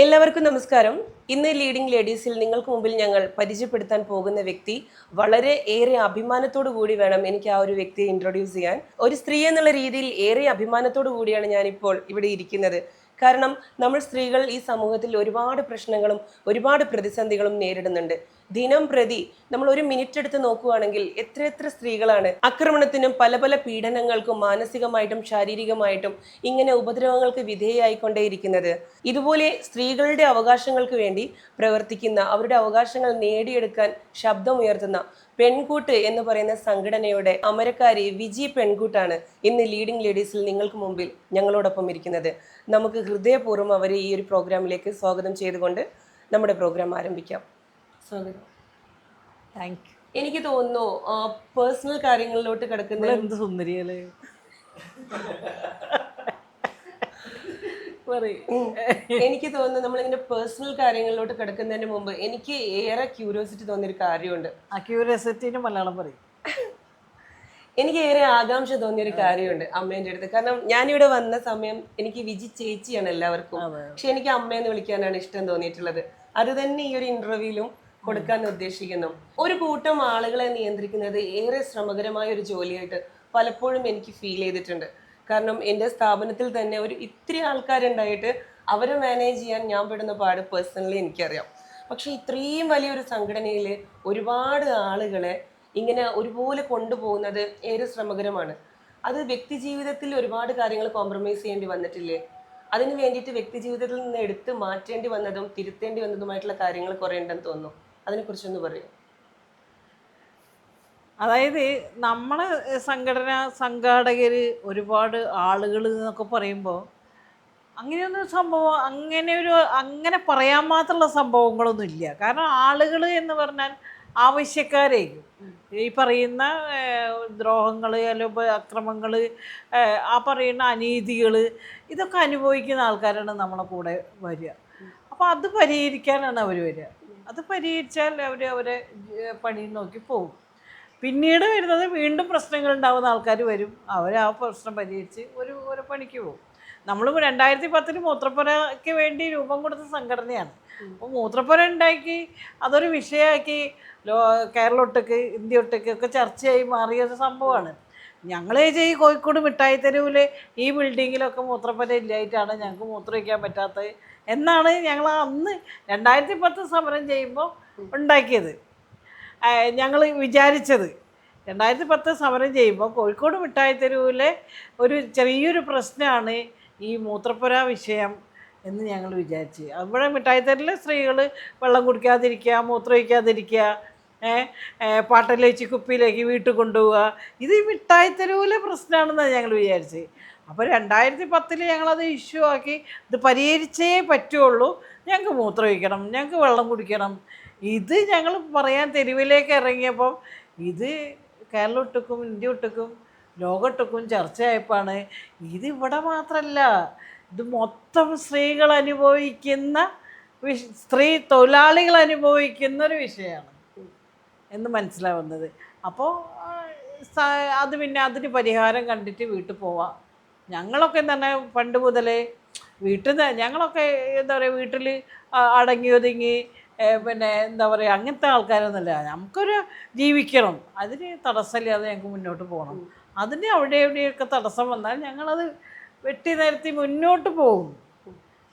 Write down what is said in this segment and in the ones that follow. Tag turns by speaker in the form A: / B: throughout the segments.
A: എല്ലാവർക്കും നമസ്കാരം. ഇന്ന് ലീഡിംഗ് ലേഡീസിൽ നിങ്ങൾക്ക് മുമ്പിൽ ഞങ്ങൾ പരിചയപ്പെടുത്താൻ പോകുന്ന വ്യക്തി വളരെ ഏറെ അഭിമാനത്തോടു കൂടി വേണം എനിക്ക് ആ ഒരു വ്യക്തിയെ ഇൻട്രൊഡ്യൂസ് ചെയ്യാൻ. ഒരു സ്ത്രീ എന്നുള്ള രീതിയിൽ ഏറെ അഭിമാനത്തോടു കൂടിയാണ് ഞാനിപ്പോൾ ഇവിടെ ഇരിക്കുന്നത്. കാരണം നമ്മൾ സ്ത്രീകൾ ഈ സമൂഹത്തിൽ ഒരുപാട് പ്രശ്നങ്ങളും ഒരുപാട് പ്രതിസന്ധികളും നേരിടുന്നുണ്ട്. ദിനം പ്രതി നമ്മൾ ഒരു മിനിറ്റ് എടുത്ത് നോക്കുകയാണെങ്കിൽ എത്ര സ്ത്രീകളാണ് ആക്രമണത്തിനും പല പല പീഡനങ്ങൾക്കും മാനസികമായിട്ടും ശാരീരികമായിട്ടും ഇങ്ങനെ ഉപദ്രവങ്ങൾക്ക് വിധേയമായിക്കൊണ്ടേയിരിക്കുന്നത്. ഇതുപോലെ സ്ത്രീകളുടെ അവകാശങ്ങൾക്ക് വേണ്ടി പ്രവർത്തിക്കുന്ന, അവരുടെ അവകാശങ്ങൾ നേടിയെടുക്കാൻ ശബ്ദമുയർത്തുന്ന പെൺകൂട്ട് എന്ന് പറയുന്ന സംഘടനയുടെ അമരക്കാരി വിജി പെൺകൂട്ടാണ് ഇന്ന് ലീഡിംഗ് ലേഡീസിൽ നിങ്ങൾക്ക് മുമ്പിൽ ഞങ്ങളോടൊപ്പം ഇരിക്കുന്നത്. നമുക്ക് ഹൃദയപൂർവ്വം അവരെ ഈ ഒരു പ്രോഗ്രാമിലേക്ക് സ്വാഗതം ചെയ്തുകൊണ്ട് നമ്മുടെ പ്രോഗ്രാം ആരംഭിക്കാം. സ്വാഗതം.
B: Thank you.
A: എനിക്ക് തോന്നുന്നു പേഴ്സണൽ കാര്യങ്ങളിലോട്ട് കിടക്കുന്ന
B: എന്ത് സുന്ദരിയല്ലേ
A: എനിക്ക് തോന്നുന്നു നമ്മളിങ്ങനെ പേഴ്സണൽ കാര്യങ്ങളിലോട്ട് കിടക്കുന്നതിന് മുമ്പ് എനിക്ക് ഏറെ ക്യൂരിയോസിറ്റി തോന്നിയൊരു കാര്യമുണ്ട്.
B: ആ ക്യൂരിയോസിറ്റിന് മലയാളം പറയും.
A: എനിക്ക് ഏറെ ആകാംക്ഷ തോന്നിയൊരു കാര്യമുണ്ട് അമ്മേന്റെ അടുത്ത്. കാരണം ഞാനിവിടെ വന്ന സമയം എനിക്ക് വിജി ചേച്ചിയാണ് എല്ലാവർക്കും, പക്ഷെ എനിക്ക് അമ്മയെന്ന് വിളിക്കാനാണ് ഇഷ്ടം തോന്നിയിട്ടുള്ളത്. അത് തന്നെ ഈ ഒരു ഇന്റർവ്യൂവിലും കൊടുക്കാൻ ഉദ്ദേശിക്കുന്നു. ഒരു കൂട്ടം ആളുകളെ നിയന്ത്രിക്കുന്നത് ഏറെ ശ്രമകരമായ ഒരു ജോലിയായിട്ട് പലപ്പോഴും എനിക്ക് ഫീൽ ചെയ്തിട്ടുണ്ട്. കാരണം എൻ്റെ സ്ഥാപനത്തിൽ തന്നെ ഇത്തിരി ആൾക്കാരുണ്ടായിട്ട് അവരെ മാനേജ് ചെയ്യാൻ ഞാൻ പെടുന്ന പാട് പേഴ്സണലി എനിക്കറിയാം. പക്ഷെ ഇത്രയും വലിയൊരു സംഘടനയിൽ ഒരുപാട് ആളുകളെ ഇങ്ങനെ ഒരുപോലെ കൊണ്ടുപോകുന്നത് ഏറെ ശ്രമകരമാണ്. അത് വ്യക്തി ജീവിതത്തിൽ ഒരുപാട് കാര്യങ്ങൾ കോംപ്രമൈസ് ചെയ്യേണ്ടി വന്നിട്ടില്ലേ? അതിന് വേണ്ടിയിട്ട് വ്യക്തി ജീവിതത്തിൽ നിന്ന് എടുത്ത് മാറ്റേണ്ടി വന്നതും തിരുത്തേണ്ടി വന്നതുമായിട്ടുള്ള കാര്യങ്ങൾ കുറേ ഉണ്ടെന്ന് തോന്നുന്നു. അതിനെക്കുറിച്ചൊന്ന് പറയും.
B: അതായത് നമ്മളെ സംഘാടകർ ഒരുപാട് ആളുകൾ എന്നൊക്കെ പറയുമ്പോൾ അങ്ങനെയൊന്നും സംഭവം അങ്ങനെ പറയാൻ മാത്രമുള്ള സംഭവങ്ങളൊന്നും ഇല്ല. കാരണം ആളുകൾ എന്ന് പറഞ്ഞാൽ ആവശ്യക്കാരായിരിക്കും. ഈ പറയുന്ന ദ്രോഹങ്ങൾ അല്ലെങ്കിൽ അക്രമങ്ങൾ, ആ പറയുന്ന അനീതികൾ, ഇതൊക്കെ അനുഭവിക്കുന്ന ആൾക്കാരാണ് നമ്മളെ കൂടെ വരിക. അപ്പോൾ അത് പരിഹരിക്കാനാണ് അവർ വരിക. അത് പരിഹരിച്ചാൽ അവരെ പണി നോക്കി പോകും. പിന്നീട് വരുന്നത് വീണ്ടും പ്രശ്നങ്ങൾ ഉണ്ടാകുന്ന ആൾക്കാർ വരും. അവർ ആ പ്രശ്നം പരിഹരിച്ച് ഒരു പണിക്ക് പോകും. നമ്മൾ 2010 മൂത്രപ്പുരയ്ക്ക് വേണ്ടി രൂപം കൊടുത്ത സംഘടനയാണ്. അപ്പോൾ മൂത്രപ്പുര ഉണ്ടാക്കി അതൊരു വിഷയമാക്കി കേരള ഒട്ടക്ക്, ഇന്ത്യ ഒട്ടക്ക് ഒക്കെ ചർച്ചയായി മാറിയ ഒരു സംഭവമാണ്. ഞങ്ങൾ ഈ കോഴിക്കോട് മിഠായി തെരുവിൽ ഈ ബിൽഡിങ്ങിലൊക്കെ മൂത്രപ്പുര ഇല്ലായിട്ടാണ് ഞങ്ങൾക്ക് മൂത്രം വയ്ക്കാൻ പറ്റാത്തത് എന്നാണ് ഞങ്ങൾ അന്ന് 2010 സമരം ചെയ്യുമ്പോൾ ഉണ്ടാക്കിയത്. ഞങ്ങൾ വിചാരിച്ചത് 2010 സമരം ചെയ്യുമ്പോൾ കോഴിക്കോട് മിഠായി തെരുവിലെ ഒരു ചെറിയൊരു പ്രശ്നമാണ് ഈ മൂത്രപ്പുര വിഷയം എന്ന് ഞങ്ങൾ വിചാരിച്ച്. അവിടെ മിഠായി തെരുവിലെ സ്ത്രീകൾ വെള്ളം കുടിക്കാതിരിക്കുക, മൂത്രം വയ്ക്കാതിരിക്കുക, പാട്ടലേച്ച് കുപ്പിയിലേക്ക് വീട്ടിൽ കൊണ്ടുപോവുക, ഇത് ഈ മിഠായി തെരുവിലെ പ്രശ്നമാണെന്നാണ് ഞങ്ങൾ വിചാരിച്ചത്. അപ്പോൾ 2010 ഞങ്ങളത് ഇഷ്യൂ ആക്കി, ഇത് പരിഹരിച്ചേ പറ്റുള്ളൂ, ഞങ്ങൾക്ക് മൂത്രം വയ്ക്കണം, ഞങ്ങൾക്ക് വെള്ളം കുടിക്കണം. ഇത് ഞങ്ങൾ പറയാൻ തെരുവിലേക്ക് ഇറങ്ങിയപ്പം ഇത് കേരള ഒട്ടുക്കും ഇന്ത്യ ഒട്ടുക്കും ലോകത്തൊക്കും ചർച്ചയായപ്പോഴാണ് ഇത് ഇവിടെ മാത്രമല്ല, ഇത് മൊത്തം സ്ത്രീകൾ അനുഭവിക്കുന്ന സ്ത്രീ തൊഴിലാളികൾ അനുഭവിക്കുന്ന ഒരു വിഷയമാണ് എന്ന് മനസ്സിലാവുന്നത്. അപ്പോൾ അത് പിന്നെ അതിന് പരിഹാരം കണ്ടിട്ട് വീട്ടിൽ പോവാം. ഞങ്ങളൊക്കെ തന്നെ പണ്ട് മുതലേ വീട്ടിൽ നിന്ന് ഞങ്ങളൊക്കെ എന്താ പറയുക, വീട്ടിൽ അടങ്ങി ഒതുങ്ങി പിന്നെ എന്താ പറയുക, അങ്ങനത്തെ ആൾക്കാരൊന്നുമല്ല. നമുക്കൊരു ജീവിക്കണം, അതിന് തടസ്സമില്ലാതെ ഞങ്ങൾക്ക് മുന്നോട്ട് പോകണം. അതിന് എവിടെയൊക്കെ തടസ്സം വന്നാൽ ഞങ്ങളത് വെട്ടി നിരത്തി മുന്നോട്ട് പോകും.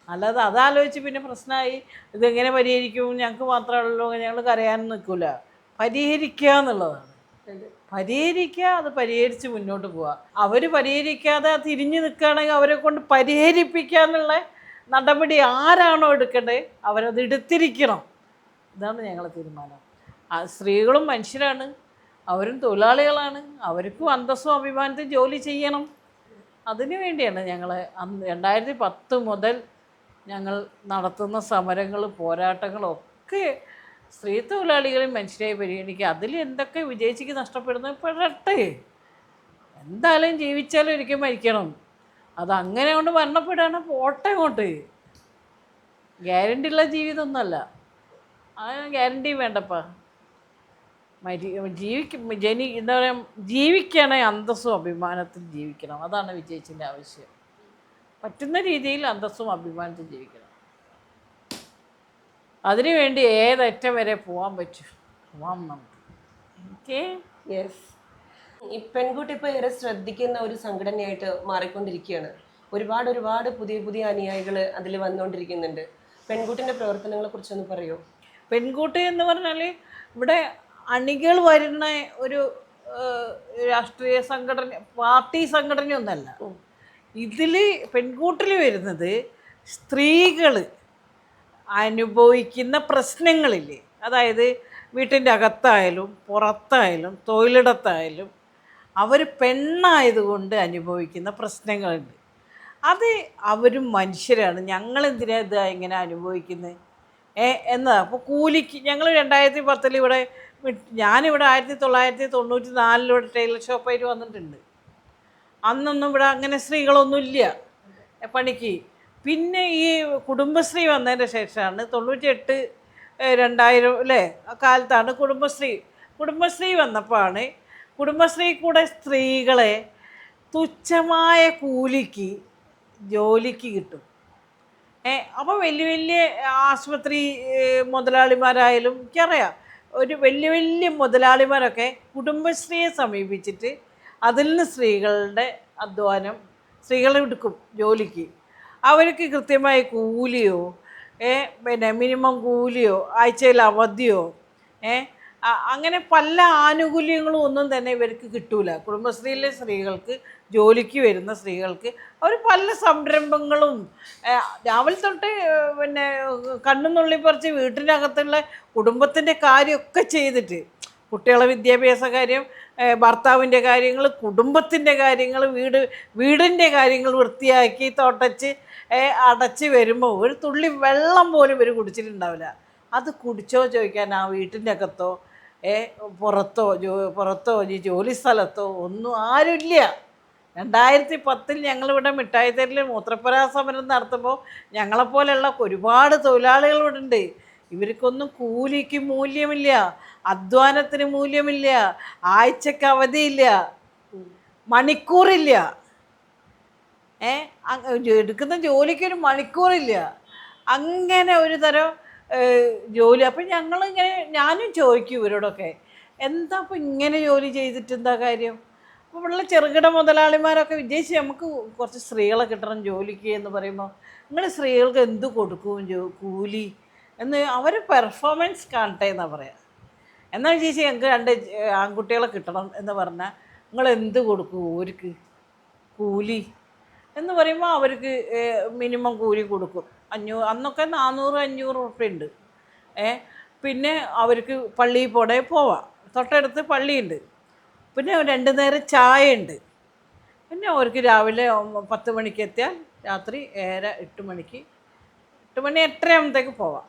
B: അല്ലാതെ അതാലോചിച്ച് പിന്നെ പ്രശ്നമായി ഇതെങ്ങനെ പരിഹരിക്കും, ഞങ്ങൾക്ക് മാത്രമല്ലല്ലോ, ഞങ്ങൾ കരയാനും നിൽക്കില്ല. പരിഹരിക്കുക എന്നുള്ളതാണ്. പരിഹരിക്കുക, അത് പരിഹരിച്ച് മുന്നോട്ട് പോവുക. അവർ പരിഹരിക്കാതെ തിരിഞ്ഞു നിൽക്കുകയാണെങ്കിൽ അവരെ കൊണ്ട് പരിഹരിപ്പിക്കാനുള്ള നടപടി ആരാണോ എടുക്കേണ്ടത് അവരത് എടുത്തിരിക്കണം. ഇതാണ് ഞങ്ങളെ തീരുമാനം. സ്ത്രീകളും മനുഷ്യരാണ്, അവരും തൊഴിലാളികളാണ്, അവർക്കും അന്തസ്സും അഭിമാനത്തും ജോലി ചെയ്യണം. അതിനു വേണ്ടിയാണ് ഞങ്ങൾ 2010 മുതൽ ഞങ്ങൾ നടത്തുന്ന സമരങ്ങളും പോരാട്ടങ്ങളൊക്കെ സ്ത്രീ തൊഴിലാളികളും മനുഷ്യരായി പരിഗണിക്കുക. അതിൽ എന്തൊക്കെ വിജയിച്ചിക്ക് നഷ്ടപ്പെടുന്നത് പെടട്ടെ, എന്തായാലും ജീവിച്ചാലും ഒരിക്കൽ മരിക്കണം. അതങ്ങനെ കൊണ്ട് മരണപ്പെടുകയാണ്, പോട്ടെ അങ്ങോട്ട്. ഗ്യാരണ്ടി ഉള്ള ജീവിതമൊന്നുമല്ല, ആ ഗ്യാരണ്ടി വേണ്ടപ്പാ. എന്താ പറയുക, ജീവിക്കുകയാണെങ്കിൽ അന്തസ്സും അഭിമാനത്തിൽ ജീവിക്കണം. അതാണ് വിജയിച്ചിൻ്റെ ആവശ്യം. പറ്റുന്ന രീതിയിൽ അന്തസ്സും അഭിമാനത്തിൽ ജീവിക്കണം. അതിനുവേണ്ടി ഏതറ്റം വരെ പോകാൻ പറ്റും, പോവാം നമുക്ക്. ഓക്കെ.
A: യെസ്. ഈ പെൺകുട്ടി ഇപ്പോൾ ഏറെ ശ്രദ്ധിക്കുന്ന ഒരു സംഘടനയായിട്ട് മാറിക്കൊണ്ടിരിക്കുകയാണ്. ഒരുപാട് ഒരുപാട് പുതിയ പുതിയ അനുയായികൾ അതിൽ വന്നുകൊണ്ടിരിക്കുന്നുണ്ട്. പെൺകുട്ടിൻ്റെ പ്രവർത്തനങ്ങളെ കുറിച്ചൊന്ന് പറയോ?
B: പെൺകുട്ടി എന്ന് പറഞ്ഞാൽ ഇവിടെ അണികൾ വരുന്ന ഒരു രാഷ്ട്രീയ സംഘടന, പാർട്ടി സംഘടനയൊന്നല്ല. ഇതിൽ പെൺകൂട്ടിൽ വരുന്നത് സ്ത്രീകൾ അനുഭവിക്കുന്ന പ്രശ്നങ്ങളില്ലേ, അതായത് വീട്ടിൻ്റെ അകത്തായാലും പുറത്തായാലും തൊഴിലിടത്തായാലും അവർ പെണ്ണായതുകൊണ്ട് അനുഭവിക്കുന്ന പ്രശ്നങ്ങളുണ്ട്. അത് അവരും മനുഷ്യരാണ്, ഞങ്ങളെന്തിനാ ഇത് ഇങ്ങനെ അനുഭവിക്കുന്നത് എന്നതാ. അപ്പോൾ കൂലിക്ക് ഞങ്ങൾ 2010 ഇവിടെ ഞാനിവിടെ 1994 ഇവിടെ ടൈലർ ഷോപ്പായിട്ട് വന്നിട്ടുണ്ട്. അന്നൊന്നും ഇവിടെ അങ്ങനെ സ്ത്രീകളൊന്നുമില്ല പണിക്ക്. പിന്നെ ഈ കുടുംബശ്രീ വന്നതിൻ്റെ ശേഷമാണ് 98 2000 അല്ലേ ആ കാലത്താണ് കുടുംബശ്രീ വന്നപ്പോഴാണ് കുടുംബശ്രീ കൂടെ സ്ത്രീകളെ തുച്ഛമായ കൂലിക്ക് ജോലിക്ക് കിട്ടും. അപ്പോൾ വലിയ വലിയ ആശുപത്രി മുതലാളിമാരായാലും എനിക്കറിയാം, ഒരു വലിയ വലിയ മുതലാളിമാരൊക്കെ കുടുംബശ്രീയെ സമീപിച്ചിട്ട് അതിൽ നിന്ന് സ്ത്രീകളുടെ അധ്വാനം സ്ത്രീകളെ എടുക്കും ജോലിക്ക്. അവർക്ക് കൃത്യമായ കൂലിയോ പിന്നെ മിനിമം കൂലിയോ ആഴ്ചയിൽ അവധിയോ അങ്ങനെ പല ആനുകൂല്യങ്ങളും ഒന്നും തന്നെ ഇവർക്ക് കിട്ടൂല. കുടുംബശ്രീയിലെ സ്ത്രീകൾക്ക്, ജോലിക്ക് വരുന്ന സ്ത്രീകൾക്ക് അവർ പല സംരംഭങ്ങളും രാവിലെ തൊട്ട് പിന്നെ കണ്ണും നുള്ളി പറിച്ച് വീട്ടിൻ്റെ അകത്തുള്ള കുടുംബത്തിൻ്റെ കാര്യമൊക്കെ ചെയ്തിട്ട്, കുട്ടികളെ വിദ്യാഭ്യാസ കാര്യം, ഭർത്താവിൻ്റെ കാര്യങ്ങൾ, കുടുംബത്തിൻ്റെ കാര്യങ്ങൾ, വീടിൻ്റെ കാര്യങ്ങൾ വൃത്തിയാക്കി തുടച്ച് അടച്ച് വരുമ്പോൾ ഒരു തുള്ളി വെള്ളം പോലും ഇവർ കുടിച്ചിട്ടുണ്ടാവില്ല. അത് കുടിച്ചോ ചോദിക്കാൻ ആ വീട്ടിൻ്റെ അകത്തോ പുറത്തോ ഈ ജോലി സ്ഥലത്തോ ഒന്നും ആരുമില്ല. 2010 ഞങ്ങളിവിടെ മിഠായി തെരുവിൽ മൂത്രപ്പുര സമരം നടത്തുമ്പോൾ ഞങ്ങളെപ്പോലെയുള്ള ഒരുപാട് തൊഴിലാളികൾ ഇവിടെ ഉണ്ട്. ഇവർക്കൊന്നും കൂലിക്ക് മൂല്യമില്ല, അധ്വാനത്തിന് മൂല്യമില്ല, ആഴ്ചക്ക് അവധിയില്ല, മണിക്കൂറില്ല, എടുക്കുന്ന ജോലിക്കൊരു മണിക്കൂറില്ല. അങ്ങനെ ഒരു തരം ജോലി. അപ്പം ഞാനും ചോദിക്കും ഇവരോടൊക്കെ, എന്താ അപ്പോൾ ഇങ്ങനെ ജോലി ചെയ്തിട്ട് എന്താ കാര്യം? അപ്പോൾ ഇവിടെയുള്ള ചെറുകിട മുതലാളിമാരൊക്കെ വിജയിച്ച് നമുക്ക് കുറച്ച് സ്ത്രീകളെ കിട്ടണം ജോലിക്ക് എന്ന് പറയുമ്പോൾ, നിങ്ങൾ സ്ത്രീകൾക്ക് എന്ത് കൊടുക്കും കൂലി എന്ന് അവർ പെർഫോമൻസ് കാണട്ടെ എന്നാണ് പറയുക. എന്നാൽ ചേച്ചി ഞങ്ങൾക്ക് 2 ആൺകുട്ടികളെ കിട്ടണം എന്ന് പറഞ്ഞാൽ നിങ്ങൾ എന്ത് കൊടുക്കും അവർക്ക് കൂലി എന്ന് പറയുമ്പോൾ അവർക്ക് മിനിമം കൂലി കൊടുക്കും. അന്നൊക്കെ 400-500 ഉറുപ്പ്യ ഉണ്ട്. പിന്നെ അവർക്ക് പള്ളിയിൽ പോവാം, തൊട്ടടുത്ത് പള്ളിയുണ്ട്. പിന്നെ 2 നേരം ചായ ഉണ്ട്. പിന്നെ അവർക്ക് രാവിലെ 10 മണിക്ക് എത്തിയാൽ രാത്രി 8 മണിക്ക് 8 ആകുമ്പോഴത്തേക്ക് പോവാം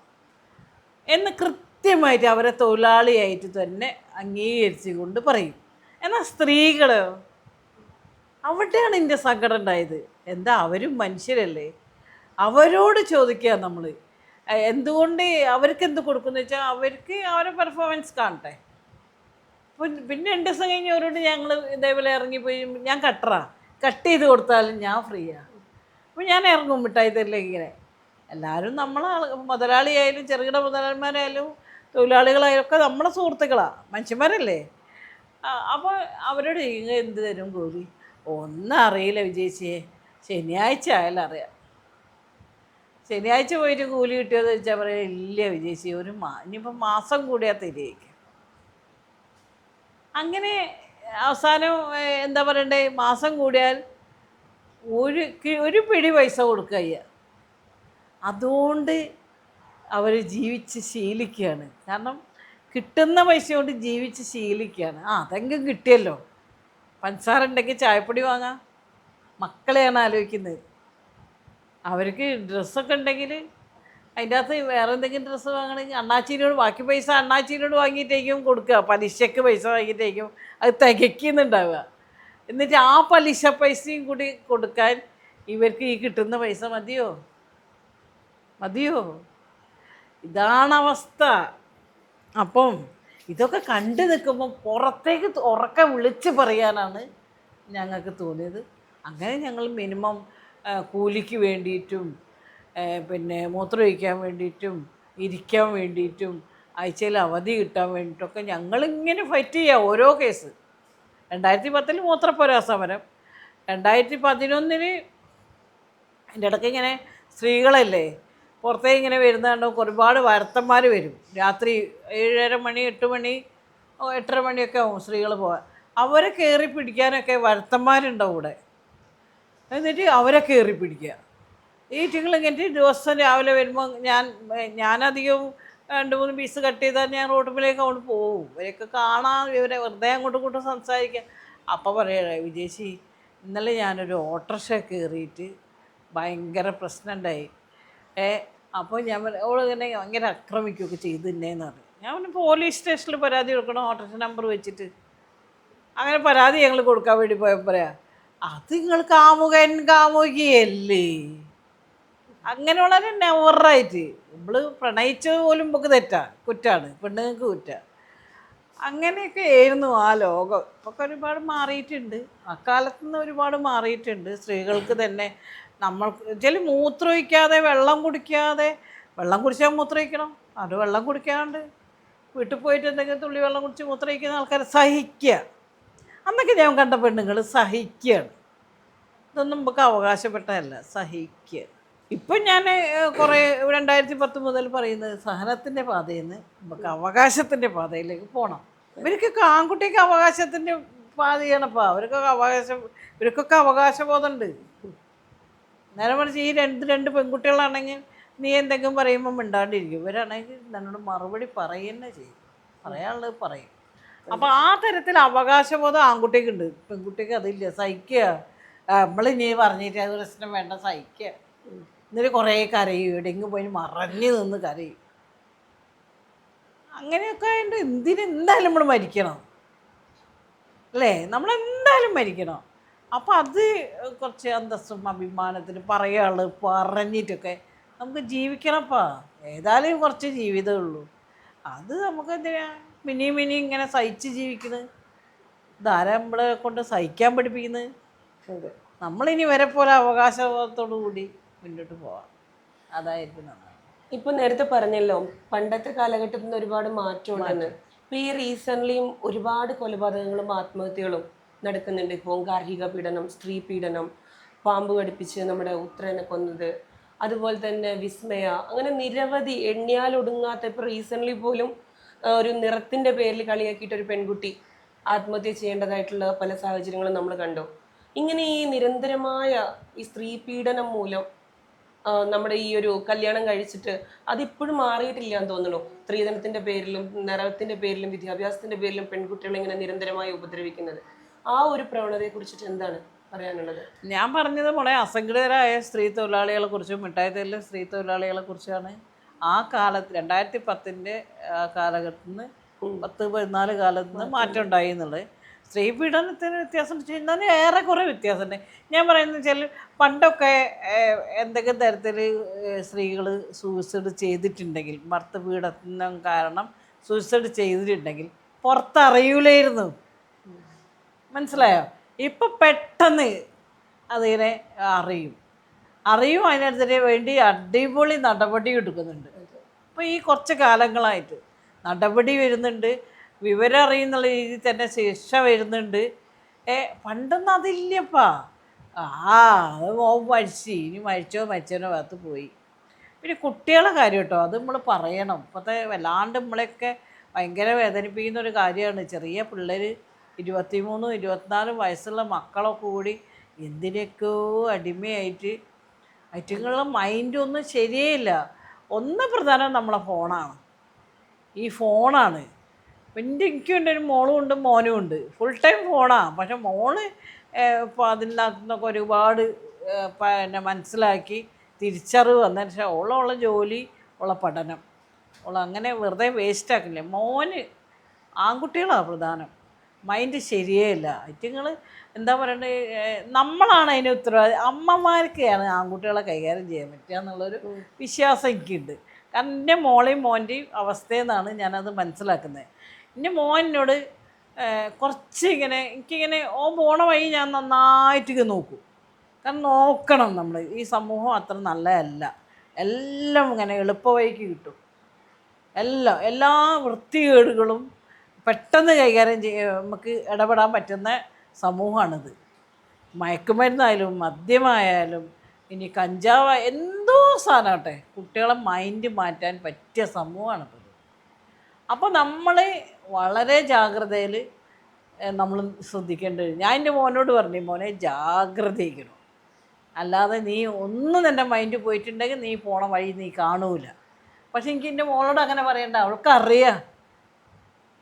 B: എന്ന് കൃത്യമായിട്ട് അവരെ തൊഴിലാളിയായിട്ട് തന്നെ അംഗീകരിച്ചു കൊണ്ട് പറയും. എന്നാൽ സ്ത്രീകൾ, അവിടെയാണ് എൻ്റെ സങ്കടം ഉണ്ടായത്. എന്താ അവരും മനുഷ്യരല്ലേ, അവരോട് ചോദിക്കുക നമ്മൾ എന്തുകൊണ്ട് അവർക്ക് എന്ത് കൊടുക്കുമെന്ന് വെച്ചാൽ അവർക്ക് അവരെ പെർഫോമൻസ് കാണട്ടെ. പിന്നെ 2 ദിവസം കഴിഞ്ഞ് അവരോട് ഞങ്ങൾ ഇതേപോലെ ഇറങ്ങിപ്പോയി, ഞാൻ കട്ട് ചെയ്ത് കൊടുത്താലും ഞാൻ ഫ്രീയാണ്. അപ്പോൾ ഞാൻ ഇറങ്ങും മിഠായി തരില്ല. ഇങ്ങനെ എല്ലാവരും മുതലാളിയായാലും ചെറുകിട മുതലാളിമാരായാലും തൊഴിലാളികളായാലും ഒക്കെ നമ്മളെ സുഹൃത്തുക്കളാണ്, മനുഷ്യന്മാരല്ലേ. അപ്പോൾ അവരോട് എന്ത് തരും കൂലി? ഒന്നും അറിയില്ല വിജയിച്ചേ, ശനിയാഴ്ച ആയാലും അറിയാം. ശനിയാഴ്ച പോയിട്ട് കൂലി കിട്ടിയെന്ന് വെച്ചാൽ പറയാം, ഇല്ല വിജയിച്ചേ, ഇനിയിപ്പോൾ മാസം കൂടിയാൽ തരികയ്ക്ക്. അങ്ങനെ അവസാനം എന്താ പറയണ്ടേ, മാസം കൂടിയാൽ ഒരു പിടി പൈസ കൊടുക്കുക. അതുകൊണ്ട് അവർ ജീവിച്ച് ശീലിക്കുകയാണ്. കാരണം കിട്ടുന്ന പൈസ കൊണ്ട് ജീവിച്ച് ശീലിക്കുകയാണ്. അതെങ്കിലും കിട്ടിയല്ലോ, പഞ്ചസാര ഉണ്ടെങ്കിൽ ചായപ്പൊടി വാങ്ങാം. മക്കളെയാണ് ആലോചിക്കുന്നത്. അവർക്ക് ഡ്രസ്സൊക്കെ ഉണ്ടെങ്കിൽ അതിൻ്റെ അകത്ത് വേറെ എന്തെങ്കിലും ഡ്രസ്സ് വാങ്ങണമെങ്കിൽ അണ്ണാച്ചീനോട് ബാക്കി പൈസ അണ്ണാച്ചീനോട് വാങ്ങിയിട്ടേക്കും കൊടുക്കുക, പലിശക്ക് പൈസ വാങ്ങിയിട്ടേക്കും അത് തികയ്ക്കുന്നുണ്ടാവുക. എന്നിട്ട് ആ പലിശ പൈസയും കൂടി കൊടുക്കാൻ ഇവർക്ക് ഈ കിട്ടുന്ന പൈസ മതിയോ? ഇതാണ് അവസ്ഥ. അപ്പം ഇതൊക്കെ കണ്ടു നിൽക്കുമ്പോൾ പുറത്തേക്ക് ഉറക്കെ വിളിച്ച് പറയാനാണ് ഞങ്ങൾക്ക് തോന്നിയത്. അങ്ങനെ ഞങ്ങൾ മിനിമം കൂലിക്ക് വേണ്ടിയിട്ടും പിന്നെ മൂത്രമൊഴിക്കാൻ വേണ്ടിയിട്ടും ഇരിക്കാൻ വേണ്ടിയിട്ടും ആഴ്ചയിൽ അവധി കിട്ടാൻ വേണ്ടിയിട്ടൊക്കെ ഞങ്ങളിങ്ങനെ ഫൈറ്റ് ചെയ്യുക ഓരോ കേസ്. 2010 മൂത്രപ്പുര സമരം, 2011 എൻ്റെ ഇടയ്ക്ക് ഇങ്ങനെ സ്ത്രീകളല്ലേ പുറത്തേക്ക് ഇങ്ങനെ വരുന്നതുകൊണ്ട് ഒരുപാട് വരുത്തന്മാർ വരും. രാത്രി 7:30 മണി 8 മണി 8:30 മണിയൊക്കെ ആവും സ്ത്രീകൾ പോകാൻ. അവരെ കയറി പിടിക്കാനൊക്കെ വരുത്തന്മാരുണ്ടാവും ഇവിടെ. എന്നിട്ട് അവരെ കയറി പിടിക്കുക. ഈറ്റിങ്ങൾ ഇങ്ങനെ ദിവസം രാവിലെ വരുമ്പോൾ ഞാനധികവും 2-3 പീസ് കട്ട് ചെയ്താൽ ഞാൻ റോഡുമ്പിലേക്ക് അങ്ങോട്ട് പോകും. ഇവരൊക്കെ കാണാൻ ഇവരെ വെറുതെ അങ്ങോട്ടും ഇങ്ങോട്ടും സംസാരിക്കാം. അപ്പോൾ പറയണേ വിജേശി ഇന്നലെ ഞാനൊരു ഓട്ടോറിക്ഷ കയറിയിട്ട് ഭയങ്കര പ്രശ്നമുണ്ടായി. അപ്പോൾ ഞാൻ ഓളിങ്ങനെ ഭയങ്കര ആക്രമിക്കുകയൊക്കെ ചെയ്തു തന്നെയെന്ന് പറഞ്ഞു. ഞാൻ പറഞ്ഞു പോലീസ് സ്റ്റേഷനിൽ പരാതി കൊടുക്കണം ഓട്ടോറിക്ഷ നമ്പർ വെച്ചിട്ട്. അങ്ങനെ പരാതി ഞങ്ങൾ കൊടുക്കാൻ വേണ്ടി പോയപ്പോൾ പറയാം അത് നിങ്ങൾ കാമുകിയല്ലേ. അങ്ങനെ വളരെ നെവറായിട്ട് നമ്മൾ പ്രണയിച്ചത് പോലും നമുക്ക് കുറ്റാണ്, പെണ്ണുങ്ങൾക്ക് കുറ്റാണ്. അങ്ങനെയൊക്കെ ആയിരുന്നു ആ ലോകം. ഇപ്പൊക്കെ ഒരുപാട് മാറിയിട്ടുണ്ട്, അക്കാലത്ത് നിന്ന് ഒരുപാട് മാറിയിട്ടുണ്ട്. സ്ത്രീകൾക്ക് തന്നെ നമ്മൾ ചില മൂത്രമൊഴിക്കാതെ വെള്ളം കുടിച്ചാൽ മൂത്രമൊഴിക്കണം. അത് വെള്ളം കുടിക്കാണ്ട് വീട്ടിൽ പോയിട്ട് എന്തെങ്കിലും തുള്ളി വെള്ളം കുടിച്ച് മൂത്രമൊഴിക്കുന്ന ആൾക്കാരെ സഹിക്കുക. അന്നൊക്കെ ഞാൻ കണ്ട പെണ്ണുങ്ങൾ സഹിക്കുകയാണ്. ഇതൊന്നും നമുക്ക് അവകാശപ്പെട്ടതല്ല, സഹിക്കുക. ഇപ്പം ഞാൻ കുറേ 2010 മുതൽ പറയുന്നത് സഹനത്തിൻ്റെ പാതയിൽ നിന്ന് നമുക്ക് അവകാശത്തിൻ്റെ പാതയിലേക്ക് പോകണം. ഇവർക്കൊക്കെ ആൺകുട്ടിക്ക് അവകാശത്തിൻ്റെ പാതയാണപ്പാ. ഇവർക്കൊക്കെ അവകാശബോധമുണ്ട്. നേരെ മറിച്ച് ഈ രണ്ട് പെൺകുട്ടികളാണെങ്കിൽ നീ എന്തെങ്കിലും പറയുമ്പോൾ മിണ്ടാണ്ടിരിക്കും. ഇവരാണെങ്കിൽ എന്നോട് മറുപടി പറയുക ചെയ്യും, പറയാനുള്ളത് പറയും. അപ്പോൾ ആ തരത്തിൽ അവകാശബോധം ആൺകുട്ടിക്കുണ്ട്, പെൺകുട്ടിക്ക് അതില്ല. സഹിക്കുക, നമ്മളിനി പറഞ്ഞിട്ട് അത് പ്രശ്നം വേണ്ട, സഹിക്കുക. എന്നിട്ട് കുറേ കരയും, എവിടെയെങ്കിലും പോയി മറഞ്ഞു നിന്ന് കരയും. അങ്ങനെയൊക്കെ ആയിട്ട് എന്തായാലും നമ്മൾ മരിക്കണം അല്ലേ, നമ്മളെന്തായാലും മരിക്കണം. അപ്പോൾ അത് കുറച്ച് അന്തസ്സും അഭിമാനത്തിനും പറയാനുള്ളത് പറഞ്ഞിട്ടൊക്കെ നമുക്ക് ജീവിക്കണപ്പാ. ഏതായാലും കുറച്ച് ജീവിതമേ ഉള്ളൂ. അത് നമുക്ക് എന്തിനാ മിനിയും ഇങ്ങനെ സഹിച്ച് ജീവിക്കുന്നത്? ഇതാരാ നമ്മളെ കൊണ്ട് സഹിക്കാൻ പഠിപ്പിക്കുന്നത്? നമ്മളിനി വരെ പോലെ അവകാശത്തോടു കൂടി മുന്നോട്ട് പോവാം, അതായിരിക്കും നമ്മൾ.
A: ഇപ്പൊ നേരത്തെ പറഞ്ഞല്ലോ പണ്ടത്തെ കാലഘട്ടത്തിൽ നിന്ന് ഒരുപാട് മാറ്റമുണ്ടെന്ന്. ഇപ്പൊ ഈ റീസെന്റ് ഒരുപാട് കൊലപാതകങ്ങളും ആത്മഹത്യകളും നടക്കുന്നുണ്ട്. ഇപ്പോൾ ഗാർഹിക പീഡനം, സ്ത്രീ പീഡനം, പാമ്പ് കടിപ്പിച്ച് നമ്മുടെ ഉത്രനെ കൊന്നത്, അതുപോലെ തന്നെ വിസ്മയ, അങ്ങനെ നിരവധി എണ്ണിയാലൊടുങ്ങാത്ത. ഇപ്പോൾ റീസെന്റ് പോലും ഒരു നിറത്തിന്റെ പേരിൽ കളിയാക്കിയിട്ട് ഒരു പെൺകുട്ടി ആത്മഹത്യ ചെയ്യേണ്ടതായിട്ടുള്ള പല സാഹചര്യങ്ങളും നമ്മൾ കണ്ടു. ഇങ്ങനെ ഈ നിരന്തരമായ ഈ സ്ത്രീ പീഡനം മൂലം നമ്മുടെ ഈ ഒരു കല്യാണം കഴിച്ചിട്ട് അതിപ്പോഴും മാറിയിട്ടില്ല എന്ന് തോന്നുന്നു. സ്ത്രീധനത്തിന്റെ പേരിലും നിറത്തിന്റെ പേരിലും വിദ്യാഭ്യാസത്തിന്റെ പേരിലും പെൺകുട്ടികളെ ഇങ്ങനെ നിരന്തരമായി ഉപദ്രവിക്കുന്നത്, ആ ഒരു പ്രവണതയെ കുറിച്ചിട്ട് എന്താണ് പറയാനുള്ളത്?
B: ഞാൻ പറഞ്ഞത് മോളെ അസംഘടിതരായ സ്ത്രീ തൊഴിലാളികളെ കുറിച്ചും മിഠായിത്തെരുവിലെ സ്ത്രീ തൊഴിലാളികളെ കുറിച്ചാണ്. ആ കാലത്ത് 2010 കാലഘട്ടത്തിൽ നിന്ന് 10-14 കാലത്ത് നിന്ന് മാറ്റം ഉണ്ടായി എന്നുള്ളത്. സ്ത്രീ പീഡനത്തിന് വ്യത്യാസം ചെയ്യുന്നതിന് ഏറെക്കുറെ വ്യത്യാസമുണ്ട്. ഞാൻ പറയുന്നത് വെച്ചാൽ പണ്ടൊക്കെ എന്തെങ്കിലും തരത്തിൽ സ്ത്രീകൾ സൂയിസൈഡ് ചെയ്തിട്ടുണ്ടെങ്കിൽ, ഭർത്തൃപീഡനം കാരണം സൂയിസൈഡ് ചെയ്തിട്ടുണ്ടെങ്കിൽ പുറത്തറിയൂലായിരുന്നു, മനസ്സിലായോ? ഇപ്പം പെട്ടെന്ന് അതിനെ അറിയും. അതിനെതിരെ വേണ്ടി അടിപൊളി നടപടി എടുക്കുന്നുണ്ട്. ഇപ്പോൾ ഈ കുറച്ച് കാലങ്ങളായിട്ട് നടപടി വരുന്നുണ്ട്, വിവരം അറിയുന്നുള്ള രീതിയിൽ തന്നെ ശിക്ഷ വരുന്നുണ്ട്. പണ്ടൊന്നും അതില്ലപ്പാ. അത് ഇനി മരിച്ചവനോ ഭാഗത്ത് പോയി. പിന്നെ കുട്ടികളെ കാര്യം കേട്ടോ, അത് നമ്മൾ പറയണം. ഇപ്പോഴത്തെ വല്ലാണ്ട് നമ്മളെയൊക്കെ ഭയങ്കര വേദനിപ്പിക്കുന്ന ഒരു കാര്യമാണ്. ചെറിയ പിള്ളേർ 23-24 വയസ്സുള്ള മക്കളൊക്കെ കൂടി എന്തിനൊക്കെയോ അടിമയായിട്ട് അറ്റുങ്ങളുടെ മൈൻഡൊന്നും ശരിയേ. ഒന്ന് പ്രധാനം നമ്മളെ ഫോണാണ്. ഈ ഫോണാണ്. എനിക്കും എൻ്റെ ഒരു മോളും ഉണ്ട് മോനും ഉണ്ട്, ഫുൾ ടൈം ഫോണാണ്. പക്ഷെ മോള് ഇപ്പോൾ അതിനകത്തുനിന്നൊക്കെ ഒരുപാട് പിന്നെ മനസ്സിലാക്കി തിരിച്ചറിവ് വന്നതിന് ശേഷം ഉള്ള ജോലി, ഉള്ള പഠനം, അങ്ങനെ വെറുതെ വേസ്റ്റാക്കില്ല. മോന് ആൺകുട്ടികളാണ് പ്രധാനം. മൈൻഡ് ശരിയല്ല. അറ്റുങ്ങൾ എന്താ പറയണ്ടത്, നമ്മളാണ് അതിന് ഉത്തരവാദി. അമ്മമാർക്കാണ് ആൺകുട്ടികളെ കൈകാര്യം ചെയ്യാൻ പറ്റുക എന്നുള്ളൊരു വിശ്വാസം എനിക്കുണ്ട്. കാരണം എൻ്റെ മോളെയും മോൻ്റെയും അവസ്ഥയെന്നാണ് ഞാനത് മനസ്സിലാക്കുന്നത്. എൻ്റെ മോനോട് കുറച്ച് എനിക്കിങ്ങനെ പോണ വഴി ഞാൻ നന്നായിട്ട് നോക്കും. കാരണം നോക്കണം, നമ്മൾ ഈ സമൂഹം അത്ര നല്ലതല്ല, എല്ലാം ഇങ്ങനെ എളുപ്പ വഴിക്ക് കിട്ടും. എല്ലാ വൃത്തികേടുകളും പെട്ടെന്ന് കൈകാര്യം നമുക്ക് ഇടപെടാൻ പറ്റുന്ന സമൂഹമാണിത്. മയക്കുമരുന്നായാലും മദ്യമായാലും ഇനി കഞ്ചാവ് എന്തോ സാധനമാട്ടെ, കുട്ടികളെ മൈൻഡ് മാറ്റാൻ പറ്റിയ സമൂഹമാണിത്. അപ്പോൾ നമ്മൾ വളരെ ജാഗ്രതയിൽ നമ്മൾ ശ്രദ്ധിക്കേണ്ടത്. ഞാൻ എൻ്റെ മോനോട് പറഞ്ഞു, മോനെ ജാഗ്രതയിരിക്കണം, അല്ലാതെ നീ ഒന്നും നിൻ്റെ മൈൻഡ് പോയിട്ടുണ്ടെങ്കിൽ നീ പോണ വഴി നീ കാണൂല. പക്ഷെ എനിക്ക് എൻ്റെ മോളോട് അങ്ങനെ പറയണ്ട, അവൾക്കറിയാം,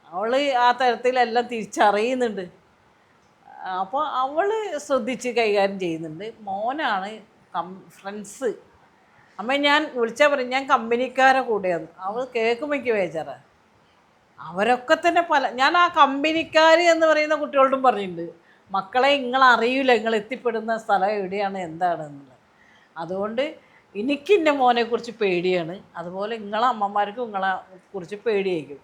B: അവൾ ആ തരത്തിലെല്ലാം തിരിച്ചറിയുന്നുണ്ട്. അപ്പോൾ അവൾ ശ്രദ്ധിച്ച് കൈകാര്യം ചെയ്യുന്നുണ്ട്. മോനാണ് ഫ്രണ്ട്സ്, അമ്മ ഞാൻ വിളിച്ചാൽ പറയും ഞാൻ കമ്പനിക്കാരെ കൂടെയാണ്. അവൾ കേൾക്കുമ്പോൾ എനിക്ക് ബേജാറാ. അവരൊക്കെ തന്നെ ഞാൻ ആ കമ്പനിക്കാർ എന്ന് പറയുന്ന കുട്ടികളോടും പറഞ്ഞിട്ടുണ്ട്, മക്കളെ നിങ്ങളറിയില്ല നിങ്ങൾ എത്തിപ്പെടുന്ന സ്ഥലം എവിടെയാണ് എന്താണെന്നുള്ളത്. അതുകൊണ്ട് എനിക്ക് എൻ്റെ മോനെക്കുറിച്ച് പേടിയാണ്, അതുപോലെ നിങ്ങളെ അമ്മമാർക്കും നിങ്ങളെ കുറിച്ച് പേടിയായിരിക്കും.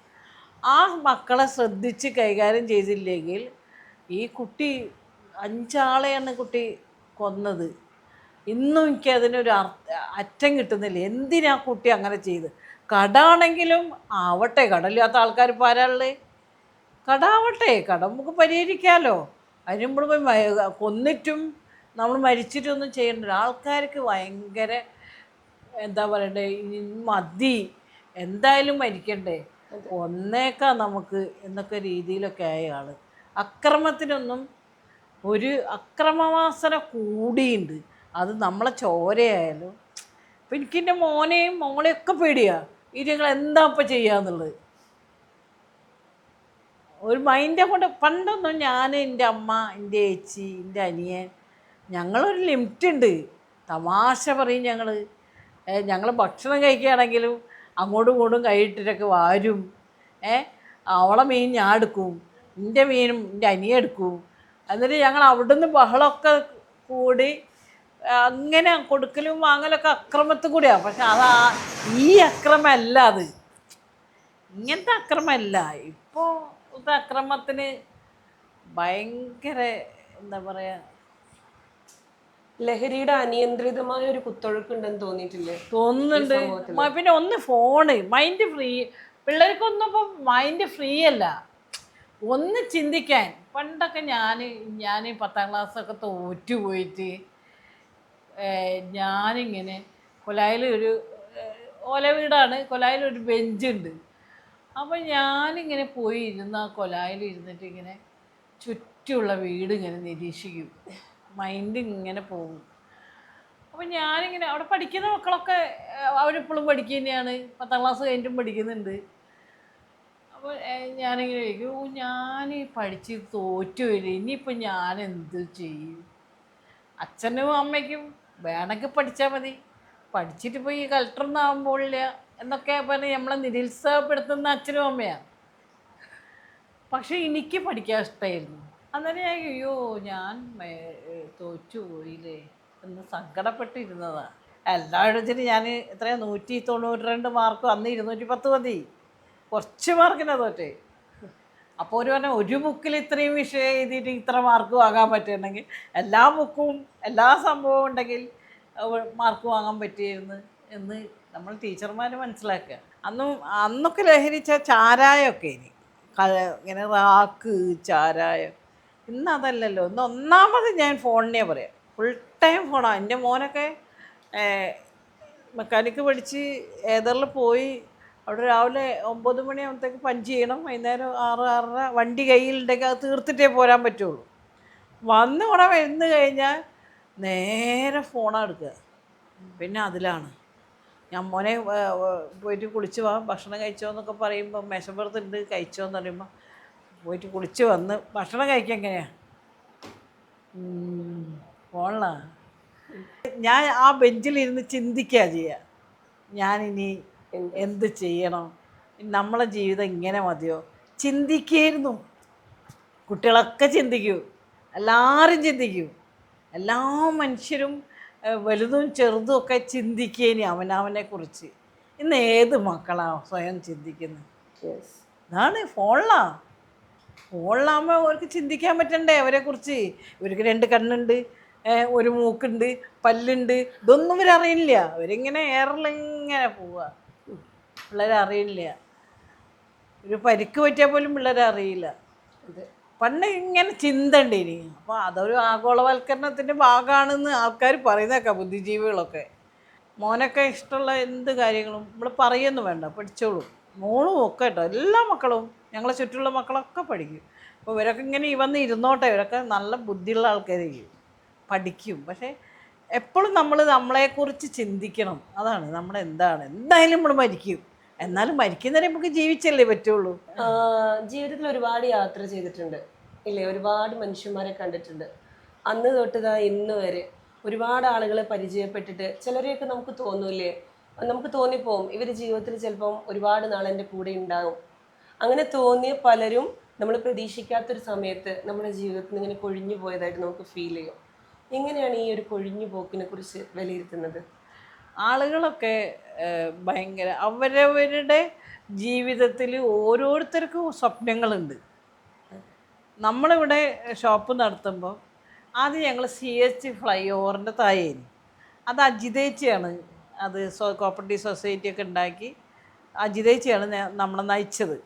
B: ആ മക്കളെ ശ്രദ്ധിച്ച് കൈകാര്യം ചെയ്തില്ലെങ്കിൽ ഈ കുട്ടി 5 ആളെയാണ് കുട്ടി കൊന്നത്. ഇന്നും എനിക്ക് അതിനൊരു അറ്റം കിട്ടുന്നില്ല. എന്തിനാ കുട്ടി അങ്ങനെ ചെയ്ത്? കടാണെങ്കിലും ആവട്ടെ, കടമില്ലാത്ത ആൾക്കാർ ഇപ്പോൾ ആരാളുള്ളത്? കടാവട്ടെ, കട നമുക്ക് പരിഹരിക്കാമല്ലോ. അതിന് നമ്മൾ പോയി കൊന്നിട്ടും നമ്മൾ മരിച്ചിട്ടൊന്നും ചെയ്യണ്ട. ആൾക്കാർക്ക് ഭയങ്കര എന്താ പറയണ്ടേ, മതി, എന്തായാലും മരിക്കണ്ടേ, ഒന്നേക്കാ നമുക്ക് എന്നൊക്കെ രീതിയിലൊക്കെ ആയ ആൾ. അക്രമത്തിനൊന്നും ഒരു അക്രമവാസന കൂടിയുണ്ട്. അത് നമ്മളെ ചോരയായാലും. അപ്പം എനിക്കെൻ്റെ മോനെയും മോളെയൊക്കെ പേടിയാണ്, ഇതുങ്ങൾ എന്താ ഇപ്പം ചെയ്യാന്നുള്ളത്. ഒരു മൈൻഡെ കൊണ്ട് പണ്ടൊന്നും ഞാൻ, എൻ്റെ അമ്മ, എൻ്റെ ചേച്ചി, എൻ്റെ അനിയൻ, ഞങ്ങളൊരു ലിമിറ്റുണ്ട്. തമാശ പറയും ഞങ്ങൾ ഭക്ഷണം കഴിക്കുകയാണെങ്കിലും അങ്ങോട്ടും ഇങ്ങോട്ടും കൈയിട്ടിട്ടൊക്കെ വാരും. അവളെ മീൻ ഞാൻ എടുക്കും, എൻ്റെ മീനും എൻ്റെ അനിയൻ എടുക്കും. എന്നിട്ട് ഞങ്ങൾ അവിടുന്ന് ബഹളമൊക്കെ കൂടി അങ്ങനെ കൊടുക്കലും വാങ്ങലൊക്കെ അക്രമത്തിൽ കൂടിയാണ്. പക്ഷെ ഈ അക്രമമല്ല അത്, ഇങ്ങനത്തെ അക്രമമല്ല. ഇപ്പോൾ ഇത് അക്രമത്തിന് ഭയങ്കര എന്താ പറയുക,
A: ലഹരിയുടെ അനിയന്ത്രിതമായ ഒരു കുത്തൊഴുക്കുണ്ടെന്ന്
B: തോന്നുന്നുണ്ട്. പിന്നെ ഒന്ന് ഫോണ് മൈൻഡ് ഫ്രീ, പിള്ളേർക്കൊന്നും ഇപ്പം മൈൻഡ് ഫ്രീ അല്ല, ഒന്ന് ചിന്തിക്കാൻ. പണ്ടൊക്കെ ഞാൻ 10ാം ക്ലാസ്സൊക്കെ തോറ്റുപോയിട്ട് ഞാനിങ്ങനെ കൊലായിൽ ഒരു ഓല വീടാണ്, കൊലായിലൊരു ബെഞ്ചുണ്ട്. അപ്പോൾ ഞാനിങ്ങനെ പോയി ഇരുന്ന് ആ കൊലായിൽ ഇരുന്നിട്ട് ഇങ്ങനെ ചുറ്റുമുള്ള വീട് ഇങ്ങനെ നിരീക്ഷിക്കും, മൈൻഡ് ഇങ്ങനെ പോകും. അപ്പോൾ ഞാനിങ്ങനെ അവിടെ പഠിക്കുന്ന മക്കളൊക്കെ അവരിപ്പോഴും പഠിക്കുക തന്നെയാണ്, 10ാം ക്ലാസ് കഴിഞ്ഞിട്ടും പഠിക്കുന്നുണ്ട്. അപ്പോൾ ഞാനിങ്ങനെ ചോദിക്കും, ഞാൻ പഠിച്ച് തോറ്റുപോയില്ലേ, ഇനിയിപ്പോൾ ഞാൻ എന്ത് ചെയ്യും? അച്ഛനും അമ്മയ്ക്കും വേണമെങ്കിൽ പഠിച്ചാൽ മതി, പഠിച്ചിട്ട് പോയി കളക്ടറൊന്നും ആകുമ്പോഴില്ല എന്നൊക്കെ പറഞ്ഞ് നമ്മളെ നിരുത്സാഹപ്പെടുത്തുന്ന അച്ഛനും അമ്മയാണ്. പക്ഷേ എനിക്ക് പഠിക്കാൻ ഇഷ്ടമായിരുന്നു. അന്നേരം ഞാൻ അയ്യോ ഞാൻ തോറ്റുപോയില്ലേ എന്ന് സങ്കടപ്പെട്ടിരുന്നതാണ്. എല്ലാവരും വെച്ചിട്ട് ഞാൻ എത്രയാണ് 192 മാർക്കും, അന്ന് 210 മതി, കുറച്ച് മാർക്കിനാണ് തോറ്റേ. അപ്പോൾ ഒരു പറഞ്ഞാൽ ഒരു ബുക്കിൽ ഇത്രയും വിഷയം എഴുതിയിട്ട് ഇത്ര മാർക്ക് വാങ്ങാൻ പറ്റുന്നുണ്ടെങ്കിൽ എല്ലാ ബുക്കും എല്ലാ സംഭവവും ഉണ്ടെങ്കിൽ മാർക്ക് വാങ്ങാൻ പറ്റിയിരുന്നു എന്ന് നമ്മൾ ടീച്ചർമാർ മനസ്സിലാക്കുക. അന്നൊക്കെ ലഹരിച്ച ചാരായമൊക്കെ ഇങ്ങനെ റാക്ക് ചാരായം. ഇന്ന് അതല്ലല്ലോ. ഇന്ന് ഒന്നാമത് ഞാൻ ഫോണിനെ പറയാം, ഫുൾ ടൈം ഫോണാണ്. എൻ്റെ മോനൊക്കെ മെക്കാനിക്ക് പഠിച്ച് ഏതറിൽ പോയി, അവിടെ രാവിലെ 9 മണിയാകുമ്പോഴത്തേക്ക് പഞ്ച് ചെയ്യണം, വൈകുന്നേരം 6-6:30 വണ്ടി കയ്യിലുണ്ടെങ്കിൽ അത് തീർത്തിട്ടേ പോരാൻ പറ്റുള്ളൂ. വന്ന് കഴിഞ്ഞാൽ നേരെ ഫോണാണ് എടുക്കുക. പിന്നെ അതിലാണ് ഞാൻ മോനെ പോയിട്ട് കുളിച്ച് വാ, ഭക്ഷണം കഴിച്ചോ എന്നൊക്കെ പറയുമ്പോൾ മേശപ്പുറത്തുണ്ട് കഴിച്ചോ എന്ന് പറയുമ്പോൾ പോയിട്ട് കുളിച്ച് വന്ന് ഭക്ഷണം കഴിക്കുക എങ്ങനെയാണ്? ഫോണിലാണ്. ഞാൻ ആ ബെഞ്ചിലിരുന്ന് ചിന്തിക്കുക ചെയ്യുക, ഞാനിനി എന്ത് ചെയ്യണം, നമ്മളെ ജീവിതം ഇങ്ങനെ മതിയോ? ചിന്തിക്കായിരുന്നു. കുട്ടികളൊക്കെ ചിന്തിക്കൂ, എല്ലാവരും ചിന്തിക്കൂ, എല്ലാ മനുഷ്യരും വലുതും ചെറുതും ഒക്കെ ചിന്തിക്കേനി അവനവനെക്കുറിച്ച്. ഇന്ന് ഏത് മക്കളാണ് സ്വയം ചിന്തിക്കുന്നത്? ഇതാണ് ഫോണിലാകുമ്പോൾ അവർക്ക് ചിന്തിക്കാൻ പറ്റണ്ടേ അവരെക്കുറിച്ച്. ഇവർക്ക് 2 കണ്ണുണ്ട്, ഒരു മൂക്കുണ്ട്, പല്ലുണ്ട്, ഇതൊന്നും ഇവരറിയില്ല. അവരിങ്ങനെ എയറിലിങ്ങനെ പോവുക, പിള്ളേരറിയില്ല. ഒരു പരിക്ക് പറ്റിയാൽ പോലും പിള്ളേരെ അറിയില്ല.
A: അതെ.
B: പണ്ട് ഇങ്ങനെ ചിന്ത ഉണ്ടേനി. അപ്പോൾ അതൊരു ആഗോളവൽക്കരണത്തിൻ്റെ ഭാഗമാണെന്ന് ആൾക്കാർ പറയുന്നേക്കാം, ബുദ്ധിജീവികളൊക്കെ. മോനൊക്കെ ഇഷ്ടമുള്ള എന്ത് കാര്യങ്ങളും നമ്മൾ പറയുന്നു വേണ്ട, പഠിച്ചോളും. മോളും ഒക്കെ കേട്ടോ, എല്ലാ മക്കളും ഞങ്ങളെ ചുറ്റുമുള്ള മക്കളൊക്കെ പഠിക്കും. അപ്പോൾ ഇവരൊക്കെ ഇങ്ങനെ വന്ന് ഇരുന്നോട്ടെ, ഇവരൊക്കെ നല്ല ബുദ്ധിയുള്ള ആൾക്കാരായിരിക്കും, പഠിക്കും. പക്ഷേ എപ്പോഴും നമ്മൾ നമ്മളെക്കുറിച്ച് ചിന്തിക്കണം. അതാണ് നമ്മളെന്താണ്, എന്തായാലും നമ്മൾ മരിക്കും. എന്നാലും മരിക്കുന്നവരെ നമുക്ക് ജീവിച്ചല്ലേ പറ്റുള്ളൂ.
A: ജീവിതത്തിൽ ഒരുപാട് യാത്ര ചെയ്തിട്ടുണ്ട് ഇല്ലേ, ഒരുപാട് മനുഷ്യന്മാരെ കണ്ടിട്ടുണ്ട്. അന്ന് തൊട്ട് ഇന്ന് വരെ ഒരുപാട് ആളുകളെ പരിചയപ്പെട്ടിട്ട് ചിലരെയൊക്കെ നമുക്ക് തോന്നൂലേ, നമുക്ക് തോന്നിപ്പോവും ഇവർ ജീവിതത്തിൽ ചിലപ്പം ഒരുപാട് നാൾ എൻ്റെ കൂടെ ഉണ്ടാവും. അങ്ങനെ തോന്നിയ പലരും നമ്മൾ പ്രതീക്ഷിക്കാത്തൊരു സമയത്ത് നമ്മുടെ ജീവിതത്തിൽ നിന്ന് ഇങ്ങനെ കൊഴിഞ്ഞു പോയതായിട്ട് നമുക്ക് ഫീൽ ചെയ്യും. എങ്ങനെയാണ് ഈ ഒരു കൊഴിഞ്ഞു പോക്കിനെ കുറിച്ച് വിലയിരുത്തുന്നത്?
B: ആളുകളൊക്കെ ഭയങ്കര അവരവരുടെ ജീവിതത്തിൽ ഓരോരുത്തർക്കും സ്വപ്നങ്ങളുണ്ട്. നമ്മളിവിടെ ഷോപ്പ് നടത്തുമ്പോൾ ആദ്യം ഞങ്ങൾ CH ഫ്ലൈ ഓവറിൻ്റെ താഴേന്, അത് അജിതേച്ചിയാണ്, അത് കോപ്പറേറ്റീവ് സൊസൈറ്റിയൊക്കെ ഉണ്ടാക്കി അജിതേച്ചിയാണ് നമ്മളെ നയിച്ചത്.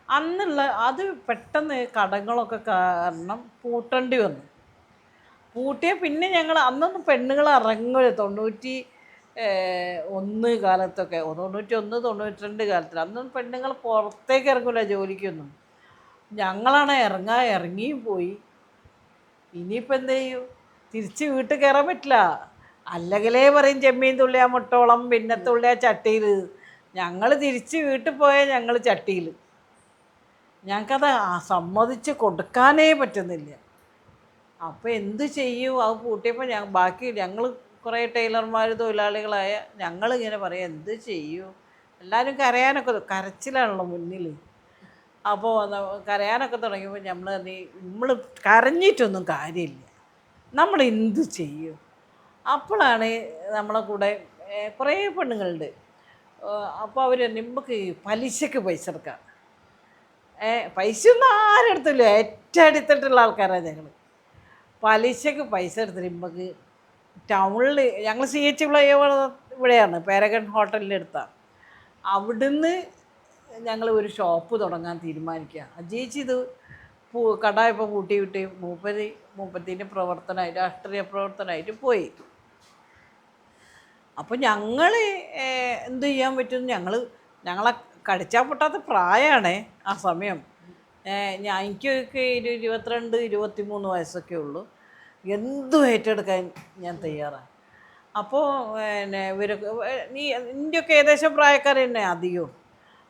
B: അന്നുള്ള അത് പെട്ടെന്ന് കടങ്ങളൊക്കെ കാരണം പൂട്ടേണ്ടി വന്നു. പൂട്ടിയ പിന്നെ ഞങ്ങൾ അന്നൊന്നും പെണ്ണുങ്ങൾ ഇറങ്ങുക 91 കാലത്തൊക്കെ, 91 92 കാലത്തിൽ അന്നൊന്നും പെണ്ണുങ്ങൾ പുറത്തേക്ക് ഇറങ്ങില്ല ജോലിക്കൊന്നും. ഞങ്ങളാണ് ഇറങ്ങിയും പോയി. ഇനിയിപ്പോൾ എന്ത് ചെയ്യും, തിരിച്ച് വീട്ടിൽ കയറാൻ പറ്റില്ല. അല്ലെങ്കിലേ പറയും ചെമ്മീൻ തുള്ളിയാ മുട്ടോളം പിന്നെ തുള്ളിയാ ചട്ടിയിൽ. ഞങ്ങൾ തിരിച്ച് വീട്ടിൽ പോയാൽ ഞങ്ങൾ ചട്ടിയിൽ. ഞങ്ങൾക്കത് സമ്മതിച്ച് കൊടുക്കാനേ പറ്റുന്നില്ല. അപ്പോൾ എന്ത് ചെയ്യും, അത് പൂട്ടിയപ്പോൾ ബാക്കി ഞങ്ങൾ കുറേ ടൈലർമാർ തൊഴിലാളികളായ ഞങ്ങളിങ്ങനെ പറയാം എന്ത് ചെയ്യൂ. എല്ലാവരും കരയാനൊക്കെ, കരച്ചിലാണല്ലോ മുന്നിൽ. അപ്പോൾ കരയാനൊക്കെ തുടങ്ങിയപ്പോൾ നമ്മൾ കരഞ്ഞിട്ടൊന്നും കാര്യമില്ല, നമ്മൾ എന്ത് ചെയ്യും. അപ്പോഴാണ് നമ്മളെ കൂടെ കുറേ പെണ്ണുങ്ങളുണ്ട്. അപ്പോൾ അവർ നമുക്ക് പലിശക്ക് പൈസ എടുക്കാം. പൈസ ഒന്നും ആരും എടുത്തില്ല, ഏറ്റവും അടുത്തിട്ടുള്ള ആൾക്കാരാണ് ഞങ്ങൾ. പലിശക്ക് പൈസ എടുത്തിട്ട് നമുക്ക് ടൗണിൽ, ഞങ്ങൾ CH ഫ്ലൈ ഓവർ ഇവിടെയാണ്, പാരഗൺ ഹോട്ടലിൻ്റെ അടുത്താണ്. അവിടുന്ന് ഞങ്ങൾ ഒരു ഷോപ്പ് തുടങ്ങാൻ തീരുമാനിക്കുക. അജയിച്ച് ഇത് കട ഇപ്പോൾ പൂട്ടി വിട്ട് മൂപ്പത്തിൻ്റെ പ്രവർത്തനമായിട്ട്, രാഷ്ട്രീയ പ്രവർത്തനമായിട്ട് പോയി. അപ്പോൾ ഞങ്ങൾ എന്ത് ചെയ്യാൻ പറ്റും, ഞങ്ങളെ കടിച്ചാൽ പൊട്ടാത്ത പ്രായമാണ് ആ സമയം. എനിക്കൊക്കെ 22 23 വയസ്സൊക്കെ ഉള്ളൂ. എന്തും ഏറ്റെടുക്കാൻ ഞാൻ തയ്യാറാണ്. അപ്പോൾ ഇവരൊക്കെ ഇന്ത്യയൊക്കെ ഏകദേശം പ്രായക്കാർ തന്നെ അധികവും.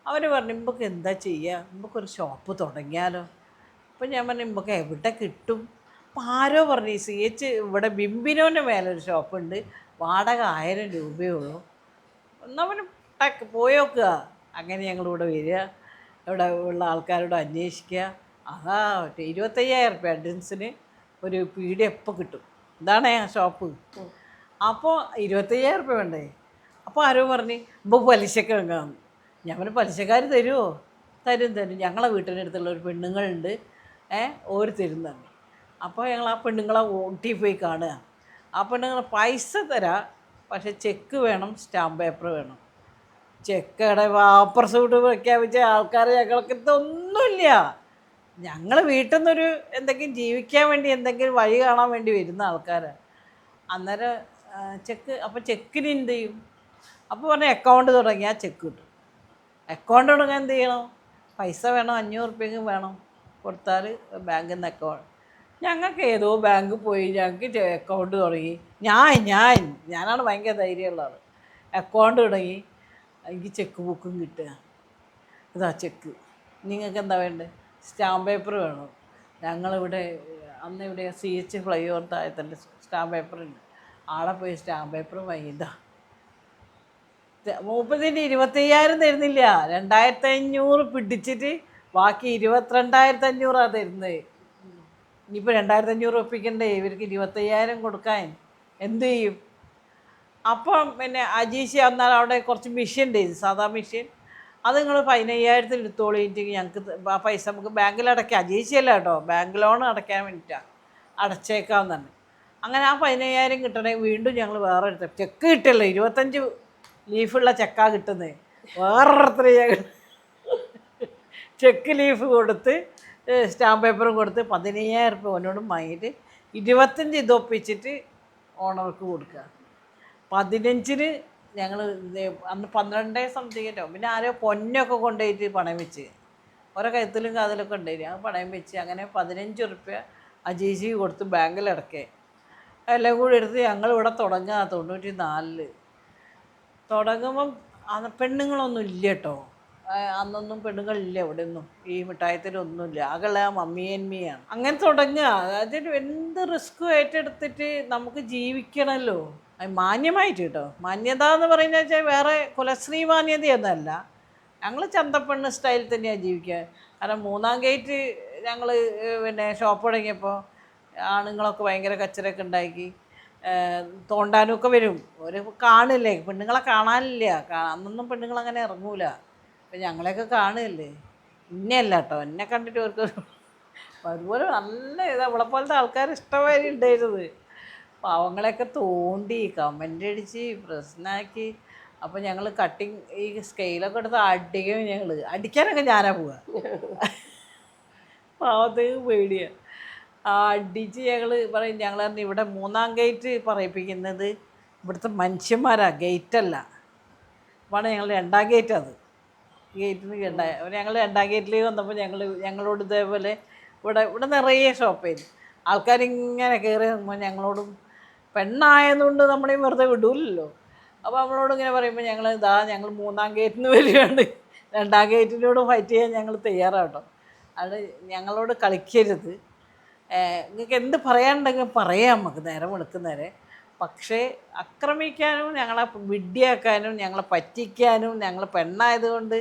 B: അവർ പറഞ്ഞു നമുക്ക് എന്താ ചെയ്യുക, നമുക്കൊരു ഷോപ്പ് തുടങ്ങിയാലോ. അപ്പം ഞാൻ പറഞ്ഞു നമുക്ക് എവിടെ കിട്ടും. അപ്പോൾ ആരോ പറഞ്ഞു CH ഇവിടെ ബിംബിനോൻ്റെ മേലൊരു ഷോപ്പുണ്ട്, വാടക 1000 രൂപയേ ഉള്ളൂ, എന്നവന് പോയി നോക്കുക. അങ്ങനെ ഞങ്ങളിവിടെ വരിക, ഇവിടെ ഉള്ള ആൾക്കാരോട് അന്വേഷിക്കുക. അതാ 25,000 റുപ്യ അഡ്വാൻസിന് ഒരു പീടി എപ്പോൾ കിട്ടും, ഇതാണ് ആ ഷോപ്പ്. അപ്പോൾ 25,000 റുപ്യ വേണ്ടേ. അപ്പോൾ ആരോ പറഞ്ഞ് ഇപ്പോൾ പലിശക്ക് വാങ്ങാമെന്ന്. ഞാൻ പറഞ്ഞു പലിശക്കാർ തരുമോ? തരും. ഞങ്ങളെ വീട്ടിൻ്റെ അടുത്തുള്ള ഒരു പെണ്ണുങ്ങളുണ്ട്, ഓര് തരും തന്നെ. അപ്പോൾ ഞങ്ങൾ ആ പെണ്ണുങ്ങളെ ഓട്ടി പോയി കാണുക. ആ പെണ്ണുങ്ങൾ പൈസ തരാം, പക്ഷേ ചെക്ക് വേണം, സ്റ്റാമ്പ് പേപ്പർ വേണം. ചെക്കടെ വാപ്പർ സൂട്ട് പ്രഖ്യാപിച്ച ആൾക്കാർ ഞങ്ങൾക്ക് ഇതൊന്നുമില്ല. ഞങ്ങൾ വീട്ടിൽ നിന്നൊരു എന്തെങ്കിലും ജീവിക്കാൻ വേണ്ടി എന്തെങ്കിലും വഴി കാണാൻ വേണ്ടി വരുന്ന ആൾക്കാരാണ്. അന്നേരം അപ്പോൾ ചെക്കിന് എന്ത് ചെയ്യും? അപ്പോൾ പറഞ്ഞ അക്കൗണ്ട് തുടങ്ങിയാൽ ചെക്ക് കിട്ടും. അക്കൗണ്ട് തുടങ്ങാൻ എന്ത് ചെയ്യണം? പൈസ വേണം, 500 റുപ്യക്ക് വേണം, കൊടുത്താൽ ബാങ്കിൽ നിന്ന് അക്കൗണ്ട്. ഞങ്ങൾക്ക് ഏതോ ബാങ്കിൽ പോയി ഞങ്ങൾക്ക് അക്കൗണ്ട് തുടങ്ങി. ഞാനാണ് ഭയങ്കര ധൈര്യമുള്ള ആൾ. അക്കൗണ്ട് തുടങ്ങി, എനിക്ക് ചെക്ക് ബുക്കും കിട്ടുക. ഇതാ ചെക്ക്, നിങ്ങൾക്ക് എന്താ വേണ്ടത്? സ്റ്റാമ്പ് പേപ്പർ വേണം. ഞങ്ങളിവിടെ ഇവിടെ CH ഫ്ലൈ ഓവർ താഴത്തന്നെ സ്റ്റാമ്പ് പേപ്പറുണ്ട്. ആളെ പോയി സ്റ്റാമ്പ് പേപ്പർ വാങ്ങിയതാ. 25,000 തരുന്നില്ല, 2,500 പിടിച്ചിട്ട് ബാക്കി 22,500 തരുന്നത്. ഇനിയിപ്പോൾ 2,500 ഒപ്പിക്കണ്ടേ ഇവർക്ക് 25,000 കൊടുക്കാൻ, എന്ത് ചെയ്യും? അപ്പം പിന്നെ അജീഷ് എന്നാൽ അവിടെ കുറച്ച് മെഷീൻ ഉണ്ട്, സാധാ മെഷീൻ, അത് നിങ്ങൾ 15,000 എടുത്തോളിയിട്ട് ഞങ്ങൾക്ക് ആ പൈസ നമുക്ക് ബാങ്കിൽ അടയ്ക്കാം. അജീഷല്ല കേട്ടോ, ബാങ്ക് ലോൺ അടയ്ക്കാൻ വേണ്ടിയിട്ടാണ്, അടച്ചേക്കാം തന്നെ. അങ്ങനെ ആ 15,000 കിട്ടണമെങ്കിൽ വീണ്ടും ഞങ്ങൾ വേറെ എടുത്ത ചെക്ക് കിട്ടില്ല, 25 ലീഫുള്ള ചെക്കാണ് കിട്ടുന്നത്. വേറൊരുത്തർ ഞങ്ങൾ ചെക്ക് ലീഫ് കൊടുത്ത് സ്റ്റാമ്പ് പേപ്പറും കൊടുത്ത് 15,000 രൂപ ഓനോടും വാങ്ങിയിട്ട് 25 ഇതൊപ്പിച്ചിട്ട് ഓണർക്ക് കൊടുക്കുക. 15-ന് ഞങ്ങൾ അന്ന് 12 സംതിങ്ങിട്ടോ. പിന്നെ ആരോ പൊന്നൊക്കെ കൊണ്ടുപോയിട്ട് പണയം വെച്ച് ഓരോ കഴുത്തിലും കാതിലൊക്കെ ഉണ്ടായി. ആ പണയം വെച്ച് അങ്ങനെ 15 റുപ്യ അജീസി കൊടുത്ത് ബാങ്കിലടക്കേ. എല്ലാം കൂടി എടുത്ത് ഞങ്ങളിവിടെ തുടങ്ങുക 94-ൽ. തുടങ്ങുമ്പം അന്ന് പെണ്ണുങ്ങളൊന്നും ഇല്ല കേട്ടോ. അന്നൊന്നും പെണ്ണുങ്ങളില്ല ഇവിടെ ഒന്നും, ഈ മിഠായത്തിലൊന്നുമില്ല. ആകെയുള്ള മമ്മിയന്മിയാണ്. അങ്ങനെ തുടങ്ങുക. അതിന് എന്ത് റിസ്ക് ഏറ്റെടുത്തിട്ട് നമുക്ക് ജീവിക്കണമല്ലോ, മാന്യമായിട്ട് കേട്ടോ. മാന്യത എന്ന് പറയുന്നത് വെച്ചാൽ വേറെ കുലശ്രീ മാന്യതയൊന്നുമല്ല. ഞങ്ങൾ ചന്തപ്പെണ്ണ് സ്റ്റൈൽ തന്നെയാണ് ജീവിക്കുക. കാരണം 3-ാം ഗേറ്റ് ഞങ്ങൾ പിന്നെ ഷോപ്പ് തുടങ്ങിയപ്പോൾ ആണുങ്ങളൊക്കെ ഭയങ്കര കച്ചറയൊക്കെ ഉണ്ടാക്കി തോണ്ടാനൊക്കെ വരും. ഒരു കാണില്ലേ, പെണ്ണുങ്ങളെ കാണാനില്ല. അന്നൊന്നും പെണ്ണുങ്ങളങ്ങനെ ഇറങ്ങൂല. അപ്പം ഞങ്ങളെയൊക്കെ കാണുകയല്ലേ. ഇന്നെയല്ല കേട്ടോ, എന്നെ കണ്ടിട്ട് അവർക്ക് അതുപോലെ നല്ല അവളെ പോലത്തെ ആൾക്കാർ ഇഷ്ടമായി ഉണ്ടായിരുന്നത്. പാവങ്ങളെയൊക്കെ തോണ്ടി കമൻ്റ് അടിച്ച് പ്രശ്നമാക്കി. അപ്പോൾ ഞങ്ങൾ കട്ടിങ് ഈ സ്കെയിലൊക്കെ എടുത്ത് അടിക്കും. ഞങ്ങൾ അടിക്കാനൊക്കെ ഞാനാ പോവുക. പാവത്തേക്ക് പേടിയാണ്. അടിച്ച് ഞങ്ങൾ പറയും. ഞങ്ങൾ പറഞ്ഞു ഇവിടെ 3-ാം ഗേറ്റ് പറയിപ്പിക്കുന്നത് ഇവിടുത്തെ മനുഷ്യന്മാരാണ്, ഗേറ്റല്ല. അപ്പോൾ ഞങ്ങൾ 2-ാം ഗേറ്റ്, അത് ഗേറ്റിന് കേട്ടായി. ഞങ്ങൾ 2-ാം ഗേറ്റിൽ വന്നപ്പോൾ ഞങ്ങളോട് ഇതേപോലെ ഇവിടെ നിറയെ ഷോപ്പായിരുന്നു. ആൾക്കാരിങ്ങനെ കയറി നിൽക്കുമ്പോൾ ഞങ്ങളോടും പെണ്ണായതുകൊണ്ട് നമ്മളെയും വെറുതെ വിടൂലല്ലോ. അപ്പോൾ നമ്മളോട് ഇങ്ങനെ പറയുമ്പോൾ ഞങ്ങൾ 3-ാം ഗേറ്റിൽ നിന്ന് വരികയാണ്, 2-ാം ഗേറ്റിനോട് ഫൈറ്റ് ചെയ്യാൻ ഞങ്ങൾ തയ്യാറാട്ടോ. അത് ഞങ്ങളോട് കളിക്കരുത്, നിങ്ങൾക്ക് എന്ത് പറയാനുണ്ടെങ്കിൽ പറയാം, നമുക്ക് നേരം എടുക്കുന്നവരെ. പക്ഷേ ആക്രമിക്കാനും ഞങ്ങളെ വിഡ്ഢിയാക്കാനും ഞങ്ങളെ പറ്റിക്കാനും ഞങ്ങൾ പെണ്ണായതുകൊണ്ട്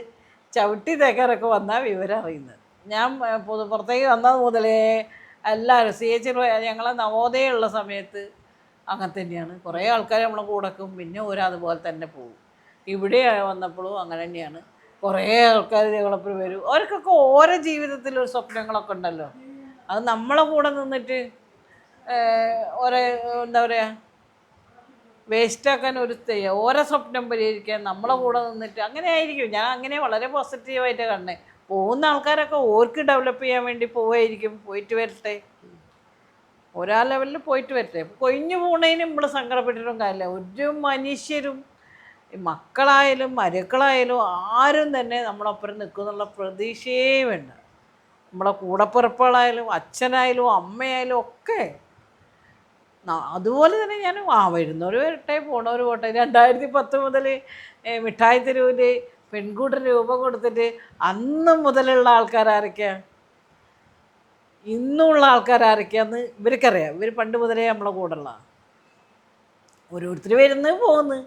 B: ചവിട്ടി തേക്കാനൊക്കെ വന്നാൽ വിവരം അറിയുന്നത്. ഞാൻ പുറത്തേക്ക് വന്നത് മുതലേ എല്ലാവരും CH ഞങ്ങളെ നവോദയുള്ള സമയത്ത് അങ്ങനെ തന്നെയാണ്. കുറേ ആൾക്കാർ നമ്മളെ കൂടക്കും, പിന്നെ അതുപോലെ തന്നെ പോകും. ഇവിടെ വന്നപ്പോഴും അങ്ങനെ തന്നെയാണ്. കുറേ ആൾക്കാർ ഞങ്ങളെപ്പോഴും വരും. അവർക്കൊക്കെ ഓരോ ജീവിതത്തിലൊരു സ്വപ്നങ്ങളൊക്കെ ഉണ്ടല്ലോ. അത് നമ്മളെ കൂടെ നിന്നിട്ട് ഓരോ എന്താ പറയുക വേസ്റ്റാക്കാൻ ഒരു ഓരോ സ്വപ്നം പരിഹരിക്കാൻ നമ്മളെ കൂടെ നിന്നിട്ട് അങ്ങനെ ആയിരിക്കും. ഞാൻ അങ്ങനെ വളരെ പോസിറ്റീവായിട്ട് കണ്ടേ. പോകുന്ന ആൾക്കാരൊക്കെ ഓർക്ക് ഡെവലപ്പ് ചെയ്യാൻ വേണ്ടി പോവായിരിക്കും. പോയിട്ട് വരട്ടെ, ഒരാ ലെവലിൽ പോയിട്ട് വരട്ടെ. കൊഴിഞ്ഞു പോണതിന് നമ്മൾ സങ്കടപ്പെട്ടിട്ടും കാര്യമില്ല. ഒരു മനുഷ്യരും മക്കളായാലും മരുക്കളായാലും ആരും തന്നെ നമ്മളൊപ്പം നിൽക്കുന്നുള്ള പ്രതീക്ഷയേ വേണ്ട. നമ്മളെ കൂടപ്പിറപ്പുകളായാലും അച്ഛനായാലും അമ്മയായാലും ഒക്കെ അതുപോലെ തന്നെ ഞാൻ വരുന്നവർ വരട്ടെ, പോണവർ പോട്ടെ. 2010 മുതൽ മിഠായി തെരുവിൽ പെൺകൂട്ടന് രൂപം കൊടുത്തിട്ട് അന്ന് മുതലുള്ള ആൾക്കാരൊക്കെയാണ്, ഇന്നുമുള്ള ആൾക്കാരൊക്കെയാന്ന് ഇവർക്കറിയാം. ഇവർ പണ്ട് മുതലേ നമ്മളെ കൂടെയുള്ള ഓരോരുത്തർ വരുന്നത് പോകുന്നു.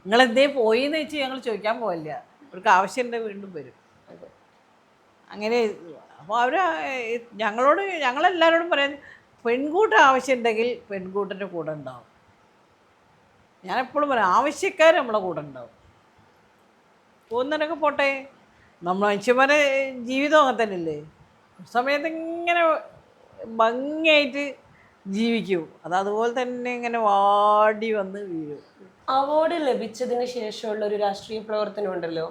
B: നിങ്ങളെന്തേ പോയി എന്ന് വെച്ച് ഞങ്ങൾ ചോദിക്കാൻ പോകില്ല. അവർക്ക് ആവശ്യമുണ്ടെങ്കിൽ വീണ്ടും വരും. അങ്ങനെ അപ്പോൾ അവർ ഞങ്ങളെല്ലാവരോടും പറയാൻ, പെൺകൂട്ടം ആവശ്യമുണ്ടെങ്കിൽ പെൺകൂട്ടൻ്റെ കൂടെ ഉണ്ടാവും. ഞാനെപ്പോഴും പറയാം, ആവശ്യക്കാർ നമ്മളെ കൂടെ ഉണ്ടാവും. പോകുന്നതിനൊക്കെ പോട്ടെ, നമ്മൾ മനുഷ്യന്മാരെ ജീവിതം അങ്ങനെ തന്നെയല്ലേ. സമയത്ത് ഇങ്ങനെ ഭംഗിയായിട്ട് ജീവിക്കും. അതുപോലെ തന്നെ ഇങ്ങനെ വാടി വന്ന് വീഴും.
A: അവാർഡ് ലഭിച്ചതിന് ശേഷമുള്ള ഒരു രാഷ്ട്രീയ പ്രവർത്തനം ഉണ്ടല്ലോ,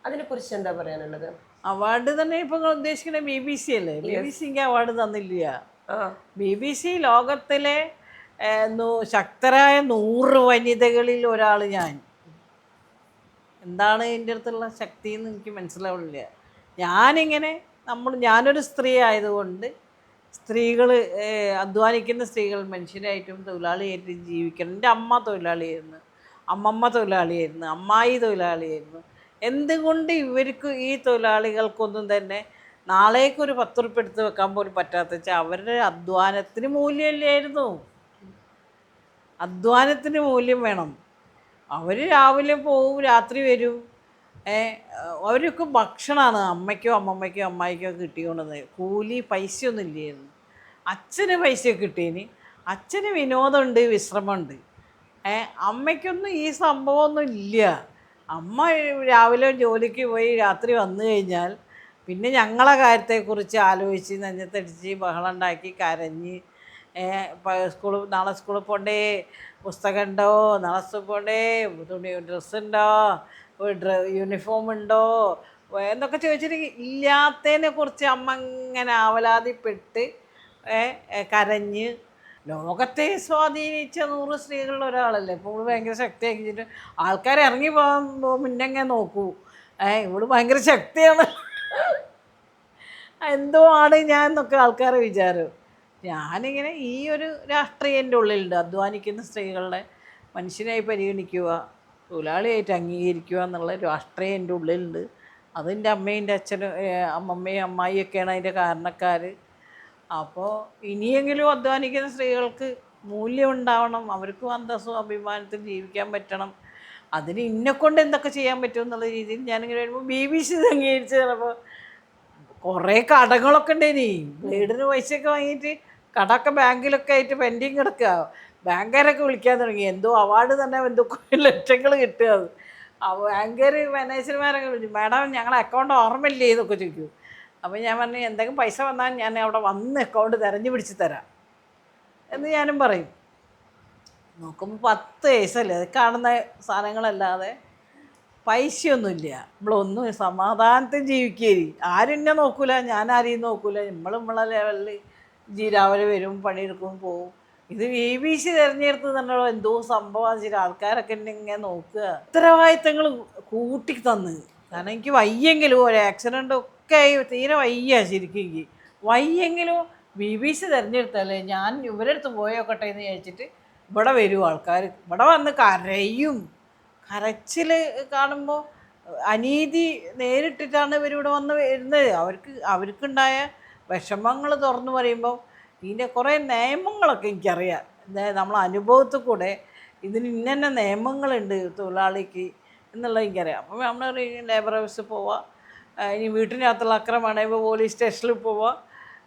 A: അതിനെക്കുറിച്ച് എന്താ പറയാനുള്ളത്?
B: അവാർഡ് തന്നെ ഇപ്പോൾ നിങ്ങൾ ഉദ്ദേശിക്കുന്നത് BBC അല്ലേ? BBCക്ക് അവാർഡ് തന്നില്ല. BBC ലോകത്തിലെ ശക്തരായ 100 വനിതകളിൽ ഒരാൾ ഞാൻ. എന്താണ് എൻ്റെ അടുത്തുള്ള ശക്തി എന്ന് എനിക്ക് മനസ്സിലാവില്ല. ഞാനൊരു സ്ത്രീ ആയതുകൊണ്ട് സ്ത്രീകൾ, അധ്വാനിക്കുന്ന സ്ത്രീകൾ മനുഷ്യരായിട്ടും തൊഴിലാളിയായിട്ടും ജീവിക്കണം. എൻ്റെ അമ്മ തൊഴിലാളിയായിരുന്നു, അമ്മമ്മ തൊഴിലാളിയായിരുന്നു, അമ്മായി തൊഴിലാളിയായിരുന്നു. എന്തുകൊണ്ട് ഇവർക്ക് ഈ തൊഴിലാളികൾക്കൊന്നും തന്നെ നാളേക്കൊരു 10 ഉറുപ്പിക എടുത്ത് വെക്കാൻ പോലും പറ്റാത്ത വെച്ചാൽ അവരുടെ അധ്വാനത്തിന് മൂല്യമില്ലായിരുന്നു. അധ്വാനത്തിന് മൂല്യം വേണം. അവർ രാവിലെ പോവും, രാത്രി വരും. അവർക്ക് ഭക്ഷണമാണ് അമ്മയ്ക്കോ അമ്മമ്മയ്ക്കോ അമ്മായിക്കോ കിട്ടിക്കൊണ്ടത്. കൂലി പൈസയൊന്നും ഇല്ലായിരുന്നു. അച്ഛന് പൈസ കിട്ടീന്, അച്ഛന് വിനോദമുണ്ട്, വിശ്രമമുണ്ട്. അമ്മയ്ക്കൊന്നും ഈ സംഭവമൊന്നും ഇല്ല. അമ്മ രാവിലെ ജോലിക്ക് പോയി രാത്രി വന്നു കഴിഞ്ഞാൽ പിന്നെ ഞങ്ങളെ കാര്യത്തെക്കുറിച്ച് ആലോചിച്ച് നെഞ്ഞത്തടിച്ച് ബഹളം ഉണ്ടാക്കി കരഞ്ഞ്, നാളെ സ്കൂളിൽ പോകണ്ടേ, പുസ്തകം ഉണ്ടോ, നാളെ സ്കൂളിൽ പോകണ്ടേ, ഡ്രസ്സുണ്ടോ, യൂണിഫോം ഉണ്ടോ, എന്നൊക്കെ ചോദിച്ചിട്ട് ഇല്ലാത്തതിനെ കുറിച്ച് അമ്മ ഇങ്ങനെ ആവലാതിപ്പെട്ട് കരഞ്ഞ് ലോകത്തെ സ്വാധീനിച്ച 100 സ്ത്രീകളിൽ ഒരാളല്ലേ. ഇപ്പോൾ ഇവള് ഭയങ്കര ശക്തിയാക്കിച്ചിട്ട് ആൾക്കാർ ഇറങ്ങി പോകാൻ മുന്നെങ്ങനെ നോക്കൂ, ഇവള് ഭയങ്കര ശക്തിയാണ്, എന്തോ ആണ് ഞാൻ എന്നൊക്കെ ആൾക്കാരെ വിചാരം. ഞാനിങ്ങനെ ഈ ഒരു രാഷ്ട്രീയൻ്റെ ഉള്ളിലുണ്ട്. അധ്വാനിക്കുന്ന സ്ത്രീകളുടെ മനുഷ്യനായി പരിഗണിക്കുക, തൊഴിലാളിയായിട്ട് അംഗീകരിക്കുക എന്നുള്ള രാഷ്ട്രീയം എൻ്റെ ഉള്ളിലുണ്ട്. അതെൻ്റെ അമ്മയും എൻ്റെ അച്ഛനും അമ്മമ്മയും അമ്മായിയൊക്കെയാണ് അതിൻ്റെ കാരണക്കാർ. അപ്പോൾ ഇനിയെങ്കിലും അധ്വാനിക്കുന്ന സ്ത്രീകൾക്ക് മൂല്യം ഉണ്ടാവണം, അവർക്കും അന്തസ്സും അഭിമാനത്തിൽ ജീവിക്കാൻ പറ്റണം. അതിന് ഇന്നെക്കൊണ്ട് എന്തൊക്കെ ചെയ്യാൻ പറ്റും എന്നുള്ള രീതിയിൽ ഞാനിങ്ങനെ വരുമ്പോൾ BBC അംഗീകരിച്ച് ചിലപ്പോൾ കുറേ കടങ്ങളൊക്കെ ഉണ്ടേനി. വീടിന് പൈസയൊക്കെ വാങ്ങിയിട്ട് കടമൊക്കെ ബാങ്കിലൊക്കെ ആയിട്ട് പെൻഡിങ് കിടക്കുക. ബാങ്കുകാരൊക്കെ വിളിക്കാൻ തുടങ്ങി, എന്തോ അവാർഡ് തന്നെ എന്തൊക്കെ ലക്ഷങ്ങൾ കിട്ടുക. അത് ബാങ്കുകാർ മാനേജർമാരൊക്കെ വിളിച്ചു, മാഡം ഞങ്ങളെ അക്കൗണ്ട് ഓർമ്മയില്ലേ എന്നൊക്കെ ചോദിക്കും. അപ്പോൾ ഞാൻ പറഞ്ഞു, എന്തെങ്കിലും പൈസ വന്നാൽ ഞാൻ അവിടെ വന്ന് അക്കൗണ്ട് തിരഞ്ഞു പിടിച്ച് തരാം എന്ന് ഞാനും പറയും. നോക്കുമ്പോൾ 10 വയസ്സല്ലേ, അത് കാണുന്ന സാധനങ്ങളല്ലാതെ പൈസയൊന്നുമില്ല. നമ്മളൊന്നും സമാധാനത്തിൽ ജീവിക്കുകയും ആരും എന്നെ നോക്കൂല, ഞാൻ ആരെയും നോക്കൂല. നമ്മളെ ലെവലിൽ രാവിലെ വരും, പണിയെടുക്കും, പോവും. ഇത് BBC തിരഞ്ഞെടുത്ത് തന്നെ എന്തോ സംഭവം വെച്ചിട്ട് ആൾക്കാരൊക്കെ എന്നെ ഇങ്ങനെ നോക്കുക. ഉത്തരവാദിത്തങ്ങൾ കൂട്ടി തന്ന്. കാരണം എനിക്ക് വയ്യെങ്കിലും ഒരു ആക്സിഡൻ്റ് ഒക്കെ ആയി തീരെ വയ്യ, ശരിക്കും എനിക്ക് വയ്യെങ്കിലും BBC തിരഞ്ഞെടുത്തല്ലേ ഞാൻ ഇവരുടെ അടുത്ത് പോയോക്കട്ടെ എന്ന് ചോദിച്ചിട്ട് ഇവിടെ വരും ആൾക്കാർ. ഇവിടെ വന്ന് കരയും. കരച്ചിൽ കാണുമ്പോൾ അനീതി നേരിട്ടിട്ടാണ് ഇവരിവിടെ വന്ന് വരുന്നത്. അവർക്കുണ്ടായ വിഷമങ്ങൾ തുറന്നു പറയുമ്പോൾ ഇതിൻ്റെ കുറേ നിയമങ്ങളൊക്കെ എനിക്കറിയാം. നമ്മളെ അനുഭവത്തിൽ കൂടെ ഇതിന് ഇന്ന നിയമങ്ങളുണ്ട് തൊഴിലാളിക്ക് എന്നുള്ളത് എനിക്കറിയാം. അപ്പോൾ നമ്മൾ ലേബർ ഓഫീസിൽ പോവുക, ഇനി വീട്ടിനകത്തുള്ള അക്രമമാണെങ്കിൽ പോലീസ് സ്റ്റേഷനിൽ പോവുക.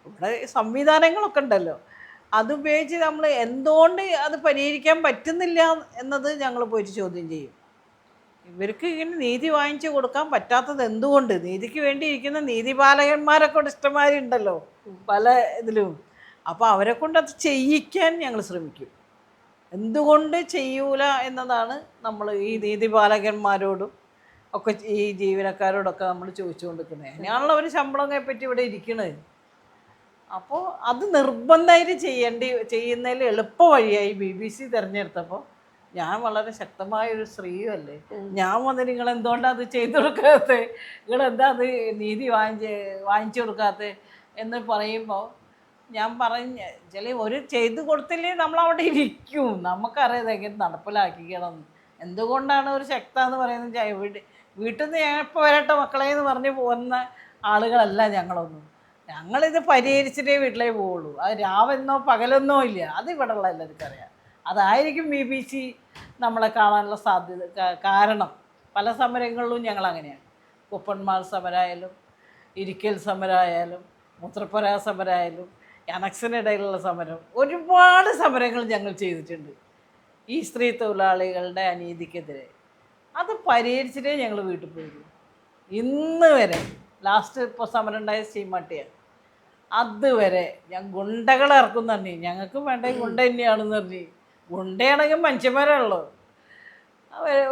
B: ഇവിടെ സംവിധാനങ്ങളൊക്കെ ഉണ്ടല്ലോ, അതുപയോഗിച്ച് നമ്മൾ എന്തുകൊണ്ട് അത് പരിഹരിക്കാൻ പറ്റുന്നില്ല എന്നത് ഞങ്ങൾ പോയിട്ട് ചോദ്യം ചെയ്യും. ഇവർക്ക് ഇങ്ങനെ നീതി വാങ്ങിച്ചു കൊടുക്കാൻ പറ്റാത്തത് എന്തുകൊണ്ട്? നീതിക്ക് വേണ്ടി ഇരിക്കുന്ന നീതിപാലകന്മാരൊക്കെ ഇഷ്ടംമാരുണ്ടല്ലോ പല ഇതിലും. അപ്പോൾ അവരെ കൊണ്ട് അത് ചെയ്യിക്കാൻ ഞങ്ങൾ ശ്രമിക്കും. എന്തുകൊണ്ട് ചെയ്യൂല എന്നതാണ് നമ്മൾ ഈ നീതിപാലകന്മാരോടും ഒക്കെ ഈ ജീവനക്കാരോടൊക്കെ നമ്മൾ ചോദിച്ചുകൊണ്ടിരിക്കുന്നത്. അതിനാണല്ലോ അവർ ശമ്പളങ്ങളെ പറ്റി ഇവിടെ ഇരിക്കുന്നത്. അപ്പോൾ അത് നിർബന്ധമായിട്ട് ചെയ്യുന്നതിൽ എളുപ്പ വഴിയായി BBC തിരഞ്ഞെടുത്തപ്പോൾ ഞാൻ വളരെ ശക്തമായൊരു സ്ത്രീയല്ലേ, ഞാൻ വന്ന് നിങ്ങളെന്തുകൊണ്ടാണ് അത് ചെയ്തു കൊടുക്കാത്തത്, നിങ്ങളെന്താ അത് നീതി വാങ്ങിച്ചു കൊടുക്കാത്തത് എന്ന് പറയുമ്പോൾ ഞാൻ ചില ഒരു ചെയ്തു കൊടുത്തില്ലേ നമ്മളവിടെ ഇരിക്കും. നമുക്കറിയാം എങ്ങനെ നടപ്പിലാക്കിക്കണം. എന്തുകൊണ്ടാണ് ഒരു ശക്ത എന്ന് പറയുന്നത്? വീട്ടിൽ നിന്ന് ഞാൻ ഇപ്പോൾ വരട്ടെ മക്കളെ എന്ന് പറഞ്ഞ് പോകുന്ന ആളുകളല്ല ഞങ്ങളൊന്നും. ഞങ്ങളിത് പരിഹരിച്ചിട്ടേ വീട്ടിലേക്ക് പോവുള്ളൂ. അത് രാവെന്നോ പകലെന്നോ ഇല്ല. അത് ഇവിടെ ഉള്ള എല്ലാവർക്കും അറിയാം. അതായിരിക്കും BBC നമ്മളെ കാണാനുള്ള സാധ്യത കാരണം. പല സമരങ്ങളിലും ഞങ്ങളങ്ങനെയാണ്. കുപ്പന്മാർ സമരമായാലും ഇരിക്കൽ സമരമായാലും മൂത്രപ്പുര സമരമായാലും അനക്സിനിടയിലുള്ള സമരം, ഒരുപാട് സമരങ്ങൾ ഞങ്ങൾ ചെയ്തിട്ടുണ്ട് ഈ സ്ത്രീ തൊഴിലാളികളുടെ അനീതിക്കെതിരെ. അത് പരിഹരിച്ചിട്ടേ ഞങ്ങൾ വീട്ടിൽ പോയിരുന്നു. ഇന്ന് വരെ ലാസ്റ്റ് ഇപ്പോൾ സമരം ഉണ്ടായ സ്റ്റീമാട്ടിയാണ്. അതുവരെ ഞാൻ ഗുണ്ടകളെ ഇറക്കും തന്നെ. ഞങ്ങൾക്ക് വേണ്ട ഗുണ്ട തന്നെയാണെന്ന് പറഞ്ഞ്, ഗുണ്ടയാണെങ്കിൽ മനുഷ്യന്മാരാണല്ലോ,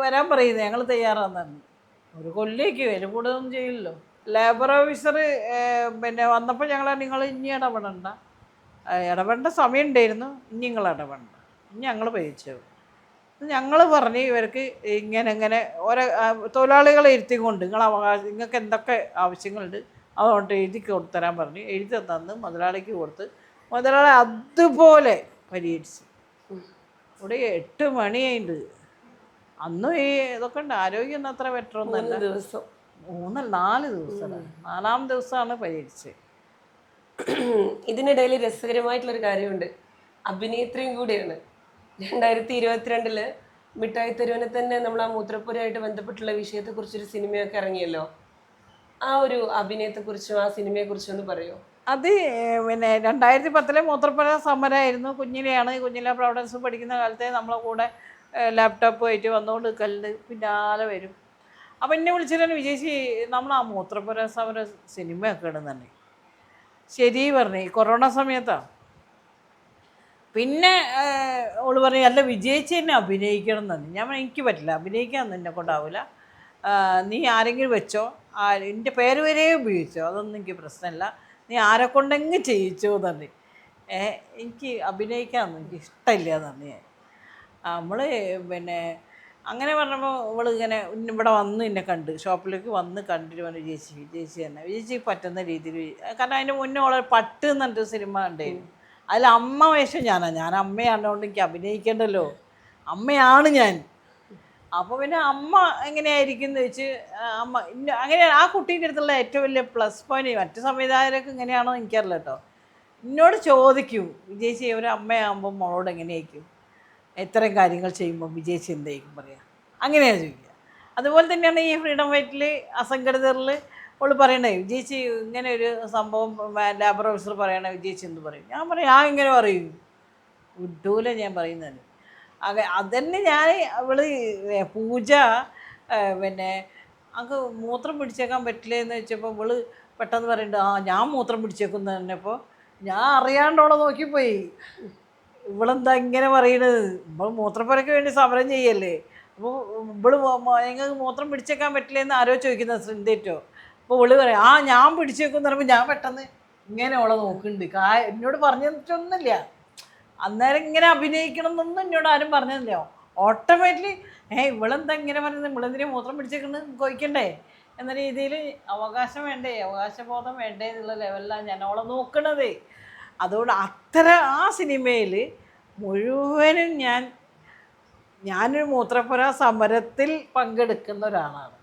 B: വരാൻ പറയുന്നത് ഞങ്ങൾ തയ്യാറാന്ന് പറഞ്ഞു. ഒരു കൊല്ലേക്ക് വില കൂടുതലൊന്നും ചെയ്യില്ലല്ലോ. ലേബർ ഓഫീസർ പിന്നെ വന്നപ്പോൾ നിങ്ങൾ ഇനി ഇടപെടേണ്ട സമയം ഉണ്ടായിരുന്നു, ഇനി നിങ്ങൾ ഇടപെടണ്ട, ഇനി ഞങ്ങൾ പഴിച്ചു. ഞങ്ങൾ പറഞ്ഞ് ഇവർക്ക് ഇങ്ങനെ ഓരോ തൊഴിലാളികളെ ഇരുത്തിക്കൊണ്ട് നിങ്ങൾക്ക് എന്തൊക്കെ ആവശ്യങ്ങളുണ്ട് അതുകൊണ്ട് എഴുതി കൊടുത്തരാൻ പറഞ്ഞ് എഴുതി തന്ന് മുതലാളിക്ക് കൊടുത്ത് മുതലാളി അതുപോലെ പരിഹരിച്ചു. ഇവിടെ 8 മണിയായിട്ട് അന്നും ഈ ഇതൊക്കെ ഉണ്ട്. ആരോഗ്യം ഒന്നും അത്ര ബെറ്ററൊന്നുമല്ല. 4 ദിവസം 4-ാം ദിവസമാണ് പരിഹരിച്ചത്.
A: ഇതിനിടയിൽ രസകരമായിട്ടുള്ളൊരു കാര്യമുണ്ട്. അഭിനേത്രിയും കൂടിയാണ്. 2022 മിഠായി തെരുവിനെ തന്നെ നമ്മൾ ആ മൂത്രപ്പുരയായിട്ട് ബന്ധപ്പെട്ടുള്ള വിഷയത്തെക്കുറിച്ചൊരു സിനിമയൊക്കെ ഇറങ്ങിയല്ലോ. ആ ഒരു അഭിനയത്തെക്കുറിച്ചും ആ സിനിമയെക്കുറിച്ചും ഒന്ന് പറയുമോ?
B: അത് പിന്നെ 2010 മൂത്രപ്പുര സമരമായിരുന്നു. കുഞ്ഞില പ്രൊവിഡൻസ് പഠിക്കുന്ന കാലത്തെ നമ്മളെ കൂടെ ലാപ്ടോപ്പ് ആയിട്ട് വന്നുകൊണ്ട് കല്ല് പിന്നാലെ വരും. അപ്പം എന്നെ വിളിച്ചിട്ടാണ് വിജയിച്ച് നമ്മൾ ആ മൂത്രപ്പുര സമര സിനിമയൊക്കെ ഇടുന്നുണ്ട്. ശരി പറഞ്ഞു, കൊറോണ സമയത്താണ്. പിന്നെ ഓള് പറഞ്ഞു അല്ല വിജയിച്ച് തന്നെ അഭിനയിക്കണം എന്ന്. ഞാൻ എനിക്ക് പറ്റില്ല, അഭിനയിക്കാനൊന്നും എന്നെ കൊണ്ടാവില്ല, നീ ആരെങ്കിലും വെച്ചോ, എൻ്റെ പേര് വരെ ഉപയോഗിച്ചോ, അതൊന്നും എനിക്ക് പ്രശ്നമില്ല, നീ ആരെ കൊണ്ടെങ്കിലും ചെയ്യിച്ചോ തന്നെ. എനിക്ക് അഭിനയിക്കാനൊന്നും എനിക്ക് ഇഷ്ടമില്ല തന്നെ. നമ്മൾ പിന്നെ അങ്ങനെ പറഞ്ഞപ്പോൾ ഇവൾ ഇങ്ങനെ ഇവിടെ വന്ന് എന്നെ കണ്ട്, ഷോപ്പിലേക്ക് വന്ന് കണ്ടിട്ട് പറഞ്ഞു, ചേച്ചി തന്നെ ചേച്ചി പറ്റുന്ന രീതിയിൽ. കാരണം അതിൻ്റെ മുന്നേ വളരെ പട്ട് എന്ന് പറഞ്ഞിട്ട് സിനിമ ഉണ്ടായിരുന്നു. അതിൽ അമ്മ വേഷം ഞാൻ അമ്മയാണതുകൊണ്ട് എനിക്ക് അഭിനയിക്കേണ്ടല്ലോ, അമ്മയാണ് ഞാൻ. അപ്പോൾ പിന്നെ അമ്മ എങ്ങനെയായിരിക്കും എന്ന് വെച്ച് അമ്മ അങ്ങനെ ആ കുട്ടീൻ്റെ അടുത്തുള്ള ഏറ്റവും വലിയ പ്ലസ് പോയിന്റ്, മറ്റു സംവിധായകരൊക്കെ ഇങ്ങനെയാണോ എനിക്കറിയില്ല കേട്ടോ, എന്നോട് ചോദിക്കും വിജയിച്ച് ഒരു അമ്മയാകുമ്പോൾ മോളോട് എങ്ങനെയായിരിക്കും, ഇത്തരം കാര്യങ്ങൾ ചെയ്യുമ്പോൾ വിജയിച്ച് എന്തായിരിക്കും പറയുക, അങ്ങനെയാണ് ചോദിക്കുക. അതുപോലെ തന്നെയാണ് ഈ ഫ്രീഡം ഫൈറ്റിൽ അസംഘടിതരിൽ അവൾ പറയണേ, വിജയിച്ച് ഇങ്ങനെ ഒരു സംഭവം ലേബർ ഓഫീസർ പറയണേ വിജയിച്ച് എന്ത് പറയും. ഞാൻ പറയും ഞാൻ ഇങ്ങനെ പറയും, വിട്ടൂല ഞാൻ പറയുന്നത്. അതന്നെ ഞാൻ അവള് പൂജ പിന്നെ അങ്ങ് മൂത്രം പിടിച്ചേക്കാൻ പറ്റില്ല എന്ന് വെച്ചപ്പോൾ ഇവള് പെട്ടെന്ന് പറയുന്നുണ്ട്, ഞാൻ മൂത്രം പിടിച്ചേക്കുന്ന തന്നെ. അപ്പോൾ ഞാൻ അറിയാണ്ടോളെ നോക്കിപ്പോയി, ഇവളെന്താ ഇങ്ങനെ പറയണത്, ഇവൾ മൂത്രപ്പുരയ്ക്ക് വേണ്ടി സമരം ചെയ്യല്ലേ, അപ്പോൾ ഇവള് ഞങ്ങൾക്ക് മൂത്രം പിടിച്ചേക്കാൻ പറ്റില്ല എന്ന് ആരോ ചോദിക്കുന്നത് ശ്രദ്ധേറ്റോ. അപ്പോൾ ഇവള് പറയാം ഞാൻ പിടിച്ചേക്കുമെന്ന് പറയുമ്പോൾ ഞാൻ പെട്ടെന്ന് ഇങ്ങനെ അവളെ നോക്കുന്നുണ്ട്. എന്നോട് പറഞ്ഞു തന്നിട്ടൊന്നുമില്ല, അന്നേരം ഇങ്ങനെ അഭിനയിക്കണം എന്നൊന്നും എന്നോട് ആരും പറഞ്ഞില്ല. ഓട്ടോമാറ്റിക്കലി ഇവളെന്താ ഇങ്ങനെ പറയുന്നത്, ഇവളെന്തിനെ മൂത്രം പിടിച്ചേക്കുന്നത് കൊയ്ക്കണ്ടേ എന്ന രീതിയിൽ അവകാശം വേണ്ടേ, അവകാശബോധം വേണ്ടേ എന്നുള്ള ലെവലിലാണ് ഞാൻ അവളെ നോക്കണത്. അതുകൊണ്ട് ആ സിനിമയിൽ മുഴുവനും ഞാനൊരു മൂത്രപ്പുര സമരത്തിൽ പങ്കെടുക്കുന്ന ഒരാളാണ്.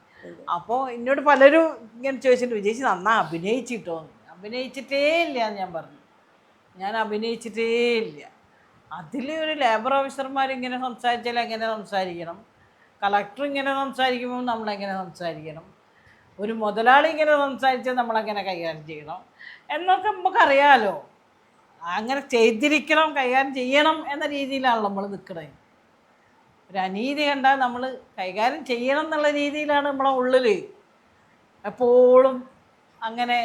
B: അപ്പോൾ എന്നോട് പലരും ഇങ്ങനെ ചോദിച്ചിട്ട് വിജയിച്ച് നന്നാ അഭിനയിച്ചിട്ടോ, അഭിനയിച്ചിട്ടേ ഇല്ല ഞാൻ പറഞ്ഞു, ഞാൻ അഭിനയിച്ചിട്ടേ ഇല്ല. അതിൽ ഒരു ലേബർ ഓഫീസർമാരിങ്ങനെ സംസാരിച്ചാൽ എങ്ങനെ സംസാരിക്കണം, കളക്ടർ ഇങ്ങനെ സംസാരിക്കുമ്പോൾ നമ്മളെങ്ങനെ സംസാരിക്കണം, ഒരു മുതലാളി ഇങ്ങനെ സംസാരിച്ചാൽ നമ്മളെങ്ങനെ കൈകാര്യം ചെയ്യണം എന്നൊക്കെ നമുക്കറിയാമല്ലോ. അങ്ങനെ ചെയ്തിരിക്കണം, കൈകാര്യം ചെയ്യണം എന്ന രീതിയിലാണ് നമ്മൾ നിൽക്കുന്നത്. ഒരു അനീതി കണ്ടാൽ നമ്മൾ കൈകാര്യം ചെയ്യണം എന്നുള്ള രീതിയിലാണ് നമ്മളെ ഉള്ളിൽ എപ്പോഴും അങ്ങനെ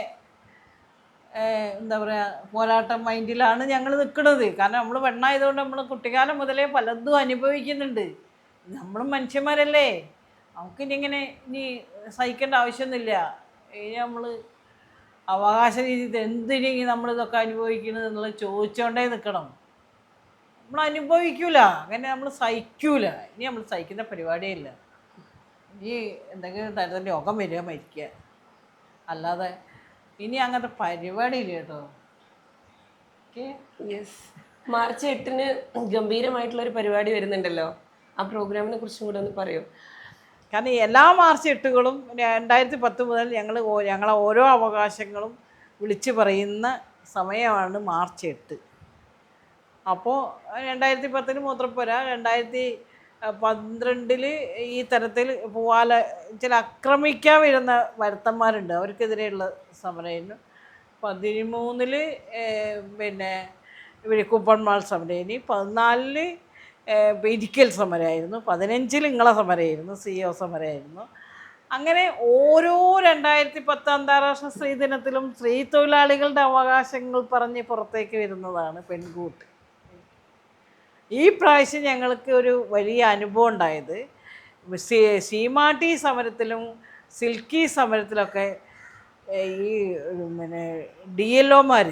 B: എന്താ പറയുക പോരാട്ടം മൈൻഡിലാണ് ഞങ്ങൾ നിൽക്കുന്നത്. കാരണം നമ്മൾ പെണ്ണായതുകൊണ്ട് നമ്മൾ കുട്ടിക്കാലം മുതലേ പലതും അനുഭവിക്കുന്നുണ്ട്. നമ്മളും മനുഷ്യന്മാരല്ലേ, നമുക്കിനി ഇനി സഹിക്കേണ്ട ആവശ്യമൊന്നുമില്ല. ഇനി നമ്മൾ അവകാശ രീതിയിൽ എന്തിനു നമ്മളിതൊക്കെ അനുഭവിക്കുന്നത് എന്നുള്ളത് ചോദിച്ചുകൊണ്ടേ നിൽക്കണം. നമ്മൾ അനുഭവിക്കൂല, അങ്ങനെ നമ്മൾ സഹിക്കൂല. ഇനി നമ്മൾ സഹിക്കുന്ന പരിപാടിയേ ഇല്ല. ഇനി എന്തെങ്കിലും തരത്തിൽ രോഗം വരിക, മരിക്കുക, അല്ലാതെ ഇനി അങ്ങനത്തെ പരിപാടിയില്ല കേട്ടോ.
A: യെസ്, മാർച്ച് 8-ന് ഗംഭീരമായിട്ടുള്ളൊരു പരിപാടി വരുന്നുണ്ടല്ലോ, ആ പ്രോഗ്രാമിനെ കുറിച്ചും കൂടെ ഒന്ന് പറയൂ.
B: കാരണം എല്ലാ മാർച്ച് 8കളും 2010 മുതൽ ഞങ്ങളെ ഓരോ അവകാശങ്ങളും വിളിച്ചു പറയുന്ന സമയമാണ് മാർച്ച് 8. അപ്പോൾ 2010 മൂത്രപ്പുര, 2012 ഈ തരത്തിൽ ചില ആക്രമിക്കാൻ വരുന്ന വരുത്തന്മാരുണ്ട്, അവർക്കെതിരെയുള്ള സമരമായിരുന്നു. 13 പിന്നെ കുപ്പൺമാൾ സമരമായിരുന്നു, 14 ഇരിക്കൽ സമരമായിരുന്നു, 15 ഇങ്ങളെ സമരമായിരുന്നു, CEO സമരമായിരുന്നു. അങ്ങനെ ഓരോ 2010 അന്താരാഷ്ട്ര സ്ത്രീ ദിനത്തിലും സ്ത്രീ തൊഴിലാളികളുടെ അവകാശങ്ങൾ പറഞ്ഞ് പുറത്തേക്ക് വരുന്നതാണ് പെൺകൂട്ട്. ഈ പ്രാവശ്യം ഞങ്ങൾക്ക് ഒരു വലിയ അനുഭവം ഉണ്ടായത് സീമാട്ടി സമരത്തിലും സിൽക്കി സമരത്തിലൊക്കെ ഈ പിന്നെ DLOമാർ,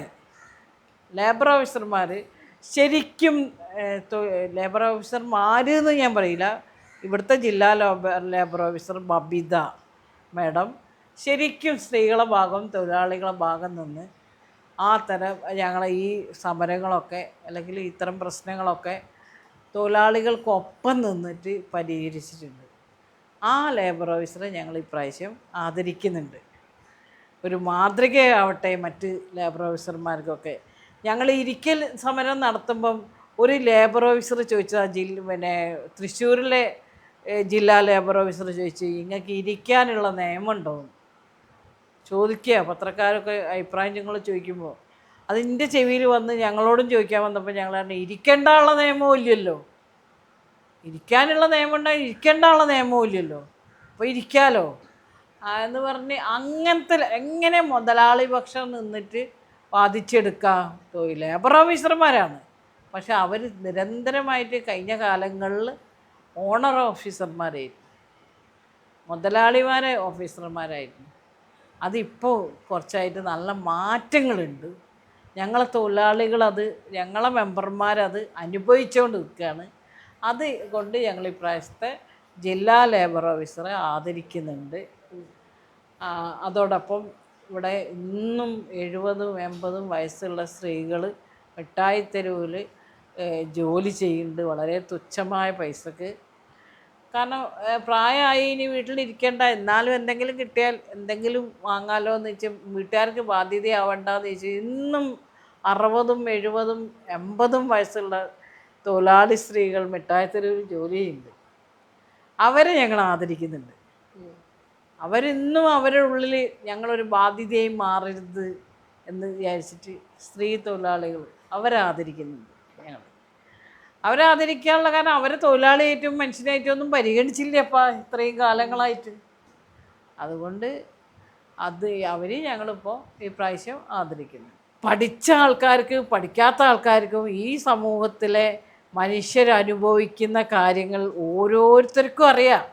B: ലേബർ ഓഫീസർമാർ ശരിക്കും, ലേബർ ഓഫീസർമാരെന്ന് ഞാൻ പറയില്ല, ഇവിടുത്തെ ജില്ലാ ലേബർ ഓഫീസർ ബബിത മാഡം ശരിക്കും സ്ത്രീകളുടെ ഭാഗം, തൊഴിലാളികളുടെ ഭാഗം നിന്ന് ആ തരം ഞങ്ങളെ ഈ സമരങ്ങളൊക്കെ അല്ലെങ്കിൽ ഇത്തരം പ്രശ്നങ്ങളൊക്കെ തൊഴിലാളികൾക്കൊപ്പം നിന്നിട്ട് പരിഹരിച്ചിട്ടുണ്ട്. ആ ലേബർ ഓഫീസറെ ഞങ്ങൾ ഇപ്രാവശ്യം ആദരിക്കുന്നുണ്ട്. ഒരു മാതൃകയാവട്ടെ മറ്റ് ലേബർ ഓഫീസർമാർക്കൊക്കെ. ഞങ്ങൾ ഇരിക്കൽ സമരം നടത്തുമ്പം ഒരു ലേബർ ഓഫീസർ ചോദിച്ചത്, തൃശ്ശൂരിലെ ജില്ലാ ലേബർ ഓഫീസർ ചോദിച്ചു, നിങ്ങൾക്ക് ഇരിക്കാനുള്ള നിയമമുണ്ടോ ചോദിക്കുക. പത്രക്കാരൊക്കെ അഭിപ്രായം ഞങ്ങൾ ചോദിക്കുമ്പോൾ അതിൻ്റെ ചെവിയിൽ വന്ന് ഞങ്ങളോടും ചോദിക്കാൻ വന്നപ്പോൾ ഞങ്ങൾ പറഞ്ഞു, ഇരിക്കേണ്ടുള്ള നിയമവും ഇല്ലല്ലോ, ഇരിക്കാനുള്ള നിയമം ഉണ്ടായി ഇരിക്കേണ്ടുള്ള നിയമവും ഇല്ലല്ലോ, അപ്പോൾ ഇരിക്കാമല്ലോ എന്ന് പറഞ്ഞ് അങ്ങനത്തെ എങ്ങനെ മുതലാളി പക്ഷം നിന്നിട്ട് വാദിച്ചെടുക്കാം. ലേബർ ഓഫീസർമാരാണ്, പക്ഷെ അവർ നിരന്തരമായിട്ട് കഴിഞ്ഞ കാലങ്ങളിൽ ഓണർ ഓഫീസർമാരായിരുന്നു. മുതലാളിമാരെ ഓഫീസർമാരായിരുന്നു. അതിപ്പോൾ കുറച്ചായിട്ട് നല്ല മാറ്റങ്ങളുണ്ട്. ഞങ്ങളെ തൊഴിലാളികളത്, ഞങ്ങളെ മെമ്പർമാരത് അനുഭവിച്ചുകൊണ്ട് നിൽക്കുകയാണ്. അത് കൊണ്ട് ഞങ്ങൾ ഇപ്രാവശ്യത്തെ ജില്ലാ ലേബർ ഓഫീസറെ ആദരിക്കുന്നുണ്ട്. അതോടൊപ്പം ഇവിടെ ഇന്നും 70-80 വയസ്സുള്ള സ്ത്രീകൾ മിഠായിത്തെരുവിൽ ജോലി ചെയ്യുന്നുണ്ട്, വളരെ തുച്ഛമായ പൈസക്ക്. കാരണം പ്രായമായി ഇനി വീട്ടിലിരിക്കേണ്ട, എന്നാലും എന്തെങ്കിലും കിട്ടിയാൽ എന്തെങ്കിലും വാങ്ങാലോ എന്ന് വെച്ചാൽ വീട്ടുകാർക്ക് ബാധ്യതയാവണ്ടെന്ന് വെച്ചാൽ ഇന്നും 60-70-80 വയസ്സുള്ള തൊഴിലാളി സ്ത്രീകൾ മിഠായിത്തെരുവിൽ ജോലി ചെയ്യുന്നുണ്ട്. അവരെ ഞങ്ങൾ ആദരിക്കുന്നുണ്ട്. അവരിന്നും അവരുടെ ഉള്ളിൽ ഞങ്ങളൊരു ബാധ്യതയായി മാറരുത് എന്ന് വിചാരിച്ചിട്ട് സ്ത്രീ തൊഴിലാളികൾ അവരെ ആദരിക്കുന്നുണ്ട്. ഞങ്ങൾ അവരെ ആദരിക്കാനുള്ള കാരണം അവരെ തൊഴിലാളിയായിട്ടും മനുഷ്യനായിട്ടും ഒന്നും പരിഗണിച്ചില്ലപ്പാ ഇത്രയും കാലങ്ങളായിട്ട്. അതുകൊണ്ട് അവർ ഞങ്ങളിപ്പോൾ ഈ പ്രാവശ്യം ആദരിക്കുന്നു. പഠിച്ച ആൾക്കാർക്ക് പഠിക്കാത്ത ആൾക്കാർക്കും ഈ സമൂഹത്തിലെ മനുഷ്യരനുഭവിക്കുന്ന കാര്യങ്ങൾ ഓരോരുത്തർക്കും അറിയാം.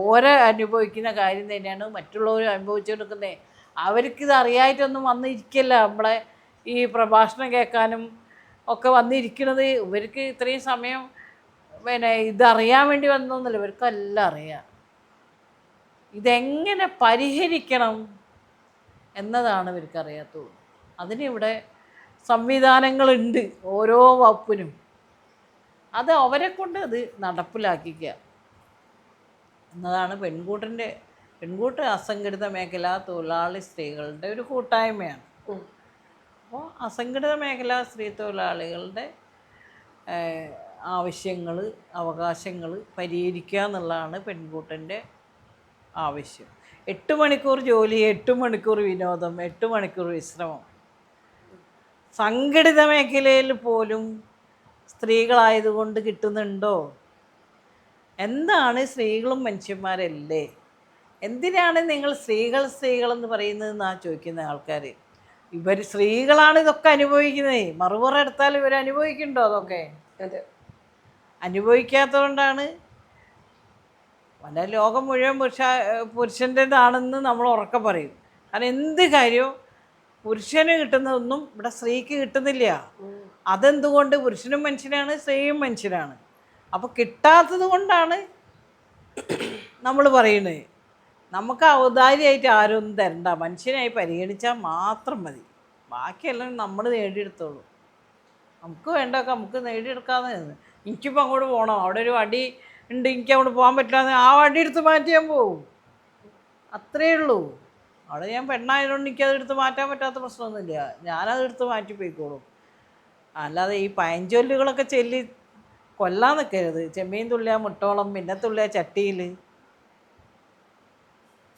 B: ഓരോ അനുഭവിക്കുന്ന കാര്യം തന്നെയാണ് മറ്റുള്ളവർ അനുഭവിച്ചുകൊണ്ടിരിക്കുന്നത്. അവർക്കിത് അറിയായിട്ടൊന്നും വന്നിരിക്കില്ല നമ്മളെ ഈ പ്രഭാഷണം കേൾക്കാനും ഒക്കെ വന്നിരിക്കുന്നത്. ഇവർക്ക് ഇത്രയും സമയം ഇതറിയാൻ വേണ്ടി വന്നൊന്നുമില്ല, ഇവർക്കെല്ലാം അറിയാം. ഇതെങ്ങനെ പരിഹരിക്കണം എന്നതാണ് ഇവർക്കറിയാത്തുള്ളൂ. അതിനിവിടെ സംവിധാനങ്ങളുണ്ട് ഓരോ വകുപ്പിനും. അത് അവരെ കൊണ്ട് അത് നടപ്പിലാക്കിക്കുക എന്നതാണ് പെൺകൂട്ട് അസംഘടിത മേഖലാ തൊഴിലാളി സ്ത്രീകളുടെ ഒരു കൂട്ടായ്മയാണ്. അപ്പോൾ അസംഘടിത മേഖലാ സ്ത്രീ തൊഴിലാളികളുടെ ആവശ്യങ്ങൾ, അവകാശങ്ങൾ പരിഹരിക്കുക എന്നുള്ളതാണ് പെൺകൂട്ടിൻ്റെ ആവശ്യം. 8 മണിക്കൂർ ജോലി, 8 മണിക്കൂർ വിനോദം, 8 മണിക്കൂർ വിശ്രമം. സംഘടിത മേഖലയിൽ പോലും സ്ത്രീകളായതുകൊണ്ട് കിട്ടുന്നുണ്ടോ? എന്താണ് സ്ത്രീകളും മനുഷ്യന്മാരല്ലേ? എന്തിനാണ് നിങ്ങൾ സ്ത്രീകളെന്ന് പറയുന്നതെന്നാണ് ചോദിക്കുന്ന ആൾക്കാർ. ഇവർ സ്ത്രീകളാണ് ഇതൊക്കെ അനുഭവിക്കുന്നത്. മറുപുറം എടുത്താൽ ഇവർ അനുഭവിക്കുന്നുണ്ടോ? അതൊക്കെ അനുഭവിക്കാത്തതുകൊണ്ടാണ്. വല്ല ലോകം മുഴുവൻ പുരുഷൻ്റെതാണെന്ന് നമ്മൾ ഉറക്കെ പറയും. കാരണം എന്ത് കാര്യവും പുരുഷന് കിട്ടുന്നതൊന്നും ഇവിടെ സ്ത്രീക്ക് കിട്ടുന്നില്ല. അതെന്തുകൊണ്ട്? പുരുഷനും മനുഷ്യനാണ്, സ്ത്രീയും മനുഷ്യനാണ്. അപ്പോൾ കിട്ടാത്തത് കൊണ്ടാണ് നമ്മൾ പറയുന്നത്. നമുക്ക് ഔദാര്യമായിട്ട് ആരും ഒന്നും തരണ്ട, മനുഷ്യനായി പരിഗണിച്ചാൽ മാത്രം മതി. ബാക്കിയെല്ലാം നമ്മൾ നേടിയെടുത്തോളൂ. നമുക്ക് വേണ്ടതൊക്കെ നമുക്ക് നേടിയെടുക്കാതെ. എനിക്കിപ്പോൾ അങ്ങോട്ട് പോകണം, അവിടെ ഒരു വടി ഉണ്ട്, എനിക്ക് അങ്ങോട്ട് പോകാൻ പറ്റില്ല, ആ വടി എടുത്ത് മാറ്റി ഞാൻ പോവും. അത്രയേ ഉള്ളൂ. അവിടെ ഞാൻ പെണ്ണായതുകൊണ്ട് എനിക്കതെടുത്ത് മാറ്റാൻ പറ്റാത്ത പ്രശ്നമൊന്നുമില്ല. ഞാനതെടുത്ത് മാറ്റി പോയിക്കോളും. അല്ലാതെ ഈ പഴഞ്ചൊല്ലുകളൊക്കെ ചൊല്ലി കൊല്ലാൻ നിൽക്കരുത്. ചെമ്മീൻ തുള്ളിയ മുട്ടോളം, പിന്നെ തുള്ളിയ ചട്ടിയിൽ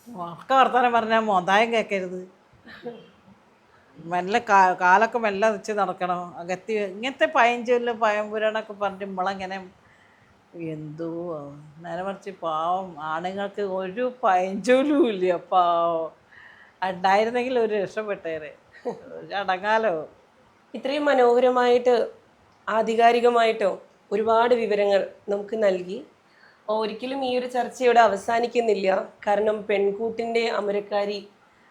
B: ഒക്കെ വർത്താനം പറഞ്ഞാൽ മോന്തായം കേൾക്കരുത്. മെല്ലെ കാലൊക്കെ മെല്ലെ വെച്ച് നടക്കണം. അകത്തി ഇങ്ങനത്തെ പഴഞ്ചൊല്ല് പഴംപുരാണൊക്കെ പറഞ്ഞിട്ട് നമ്മളങ്ങനെ എന്തോ നേരെ മറിച്ച് പാവം ആണുങ്ങൾക്ക് ഒരു പഴഞ്ചൊല്ലും ഇല്ല. പാവം ഉണ്ടായിരുന്നെങ്കിൽ ഒരു രക്ഷപ്പെട്ടേരെ, അടങ്ങാലോ.
A: ഇത്രയും മനോഹരമായിട്ട് ആധികാരികമായിട്ടോ ഒരുപാട് വിവരങ്ങൾ നമുക്ക് നൽകി. ഒരിക്കലും ഈ ഒരു ചർച്ച ഇവിടെ അവസാനിക്കുന്നില്ല. കാരണം പെൺകൂട്ടിൻ്റെ അമരക്കാരി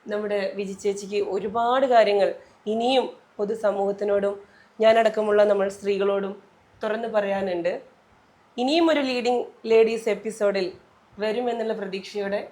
A: നമ്മുടെ വിജി ചേച്ചിക്ക് ഒരുപാട് കാര്യങ്ങൾ ഇനിയും പൊതുസമൂഹത്തിനോടും ഞാനടക്കമുള്ള നമ്മൾ സ്ത്രീകളോടും തുറന്നു പറയാനുണ്ട്. ഇനിയും ഒരു ലീഡിംഗ് ലേഡീസ് എപ്പിസോഡിൽ വരുമെന്നുള്ള പ്രതീക്ഷയോടെ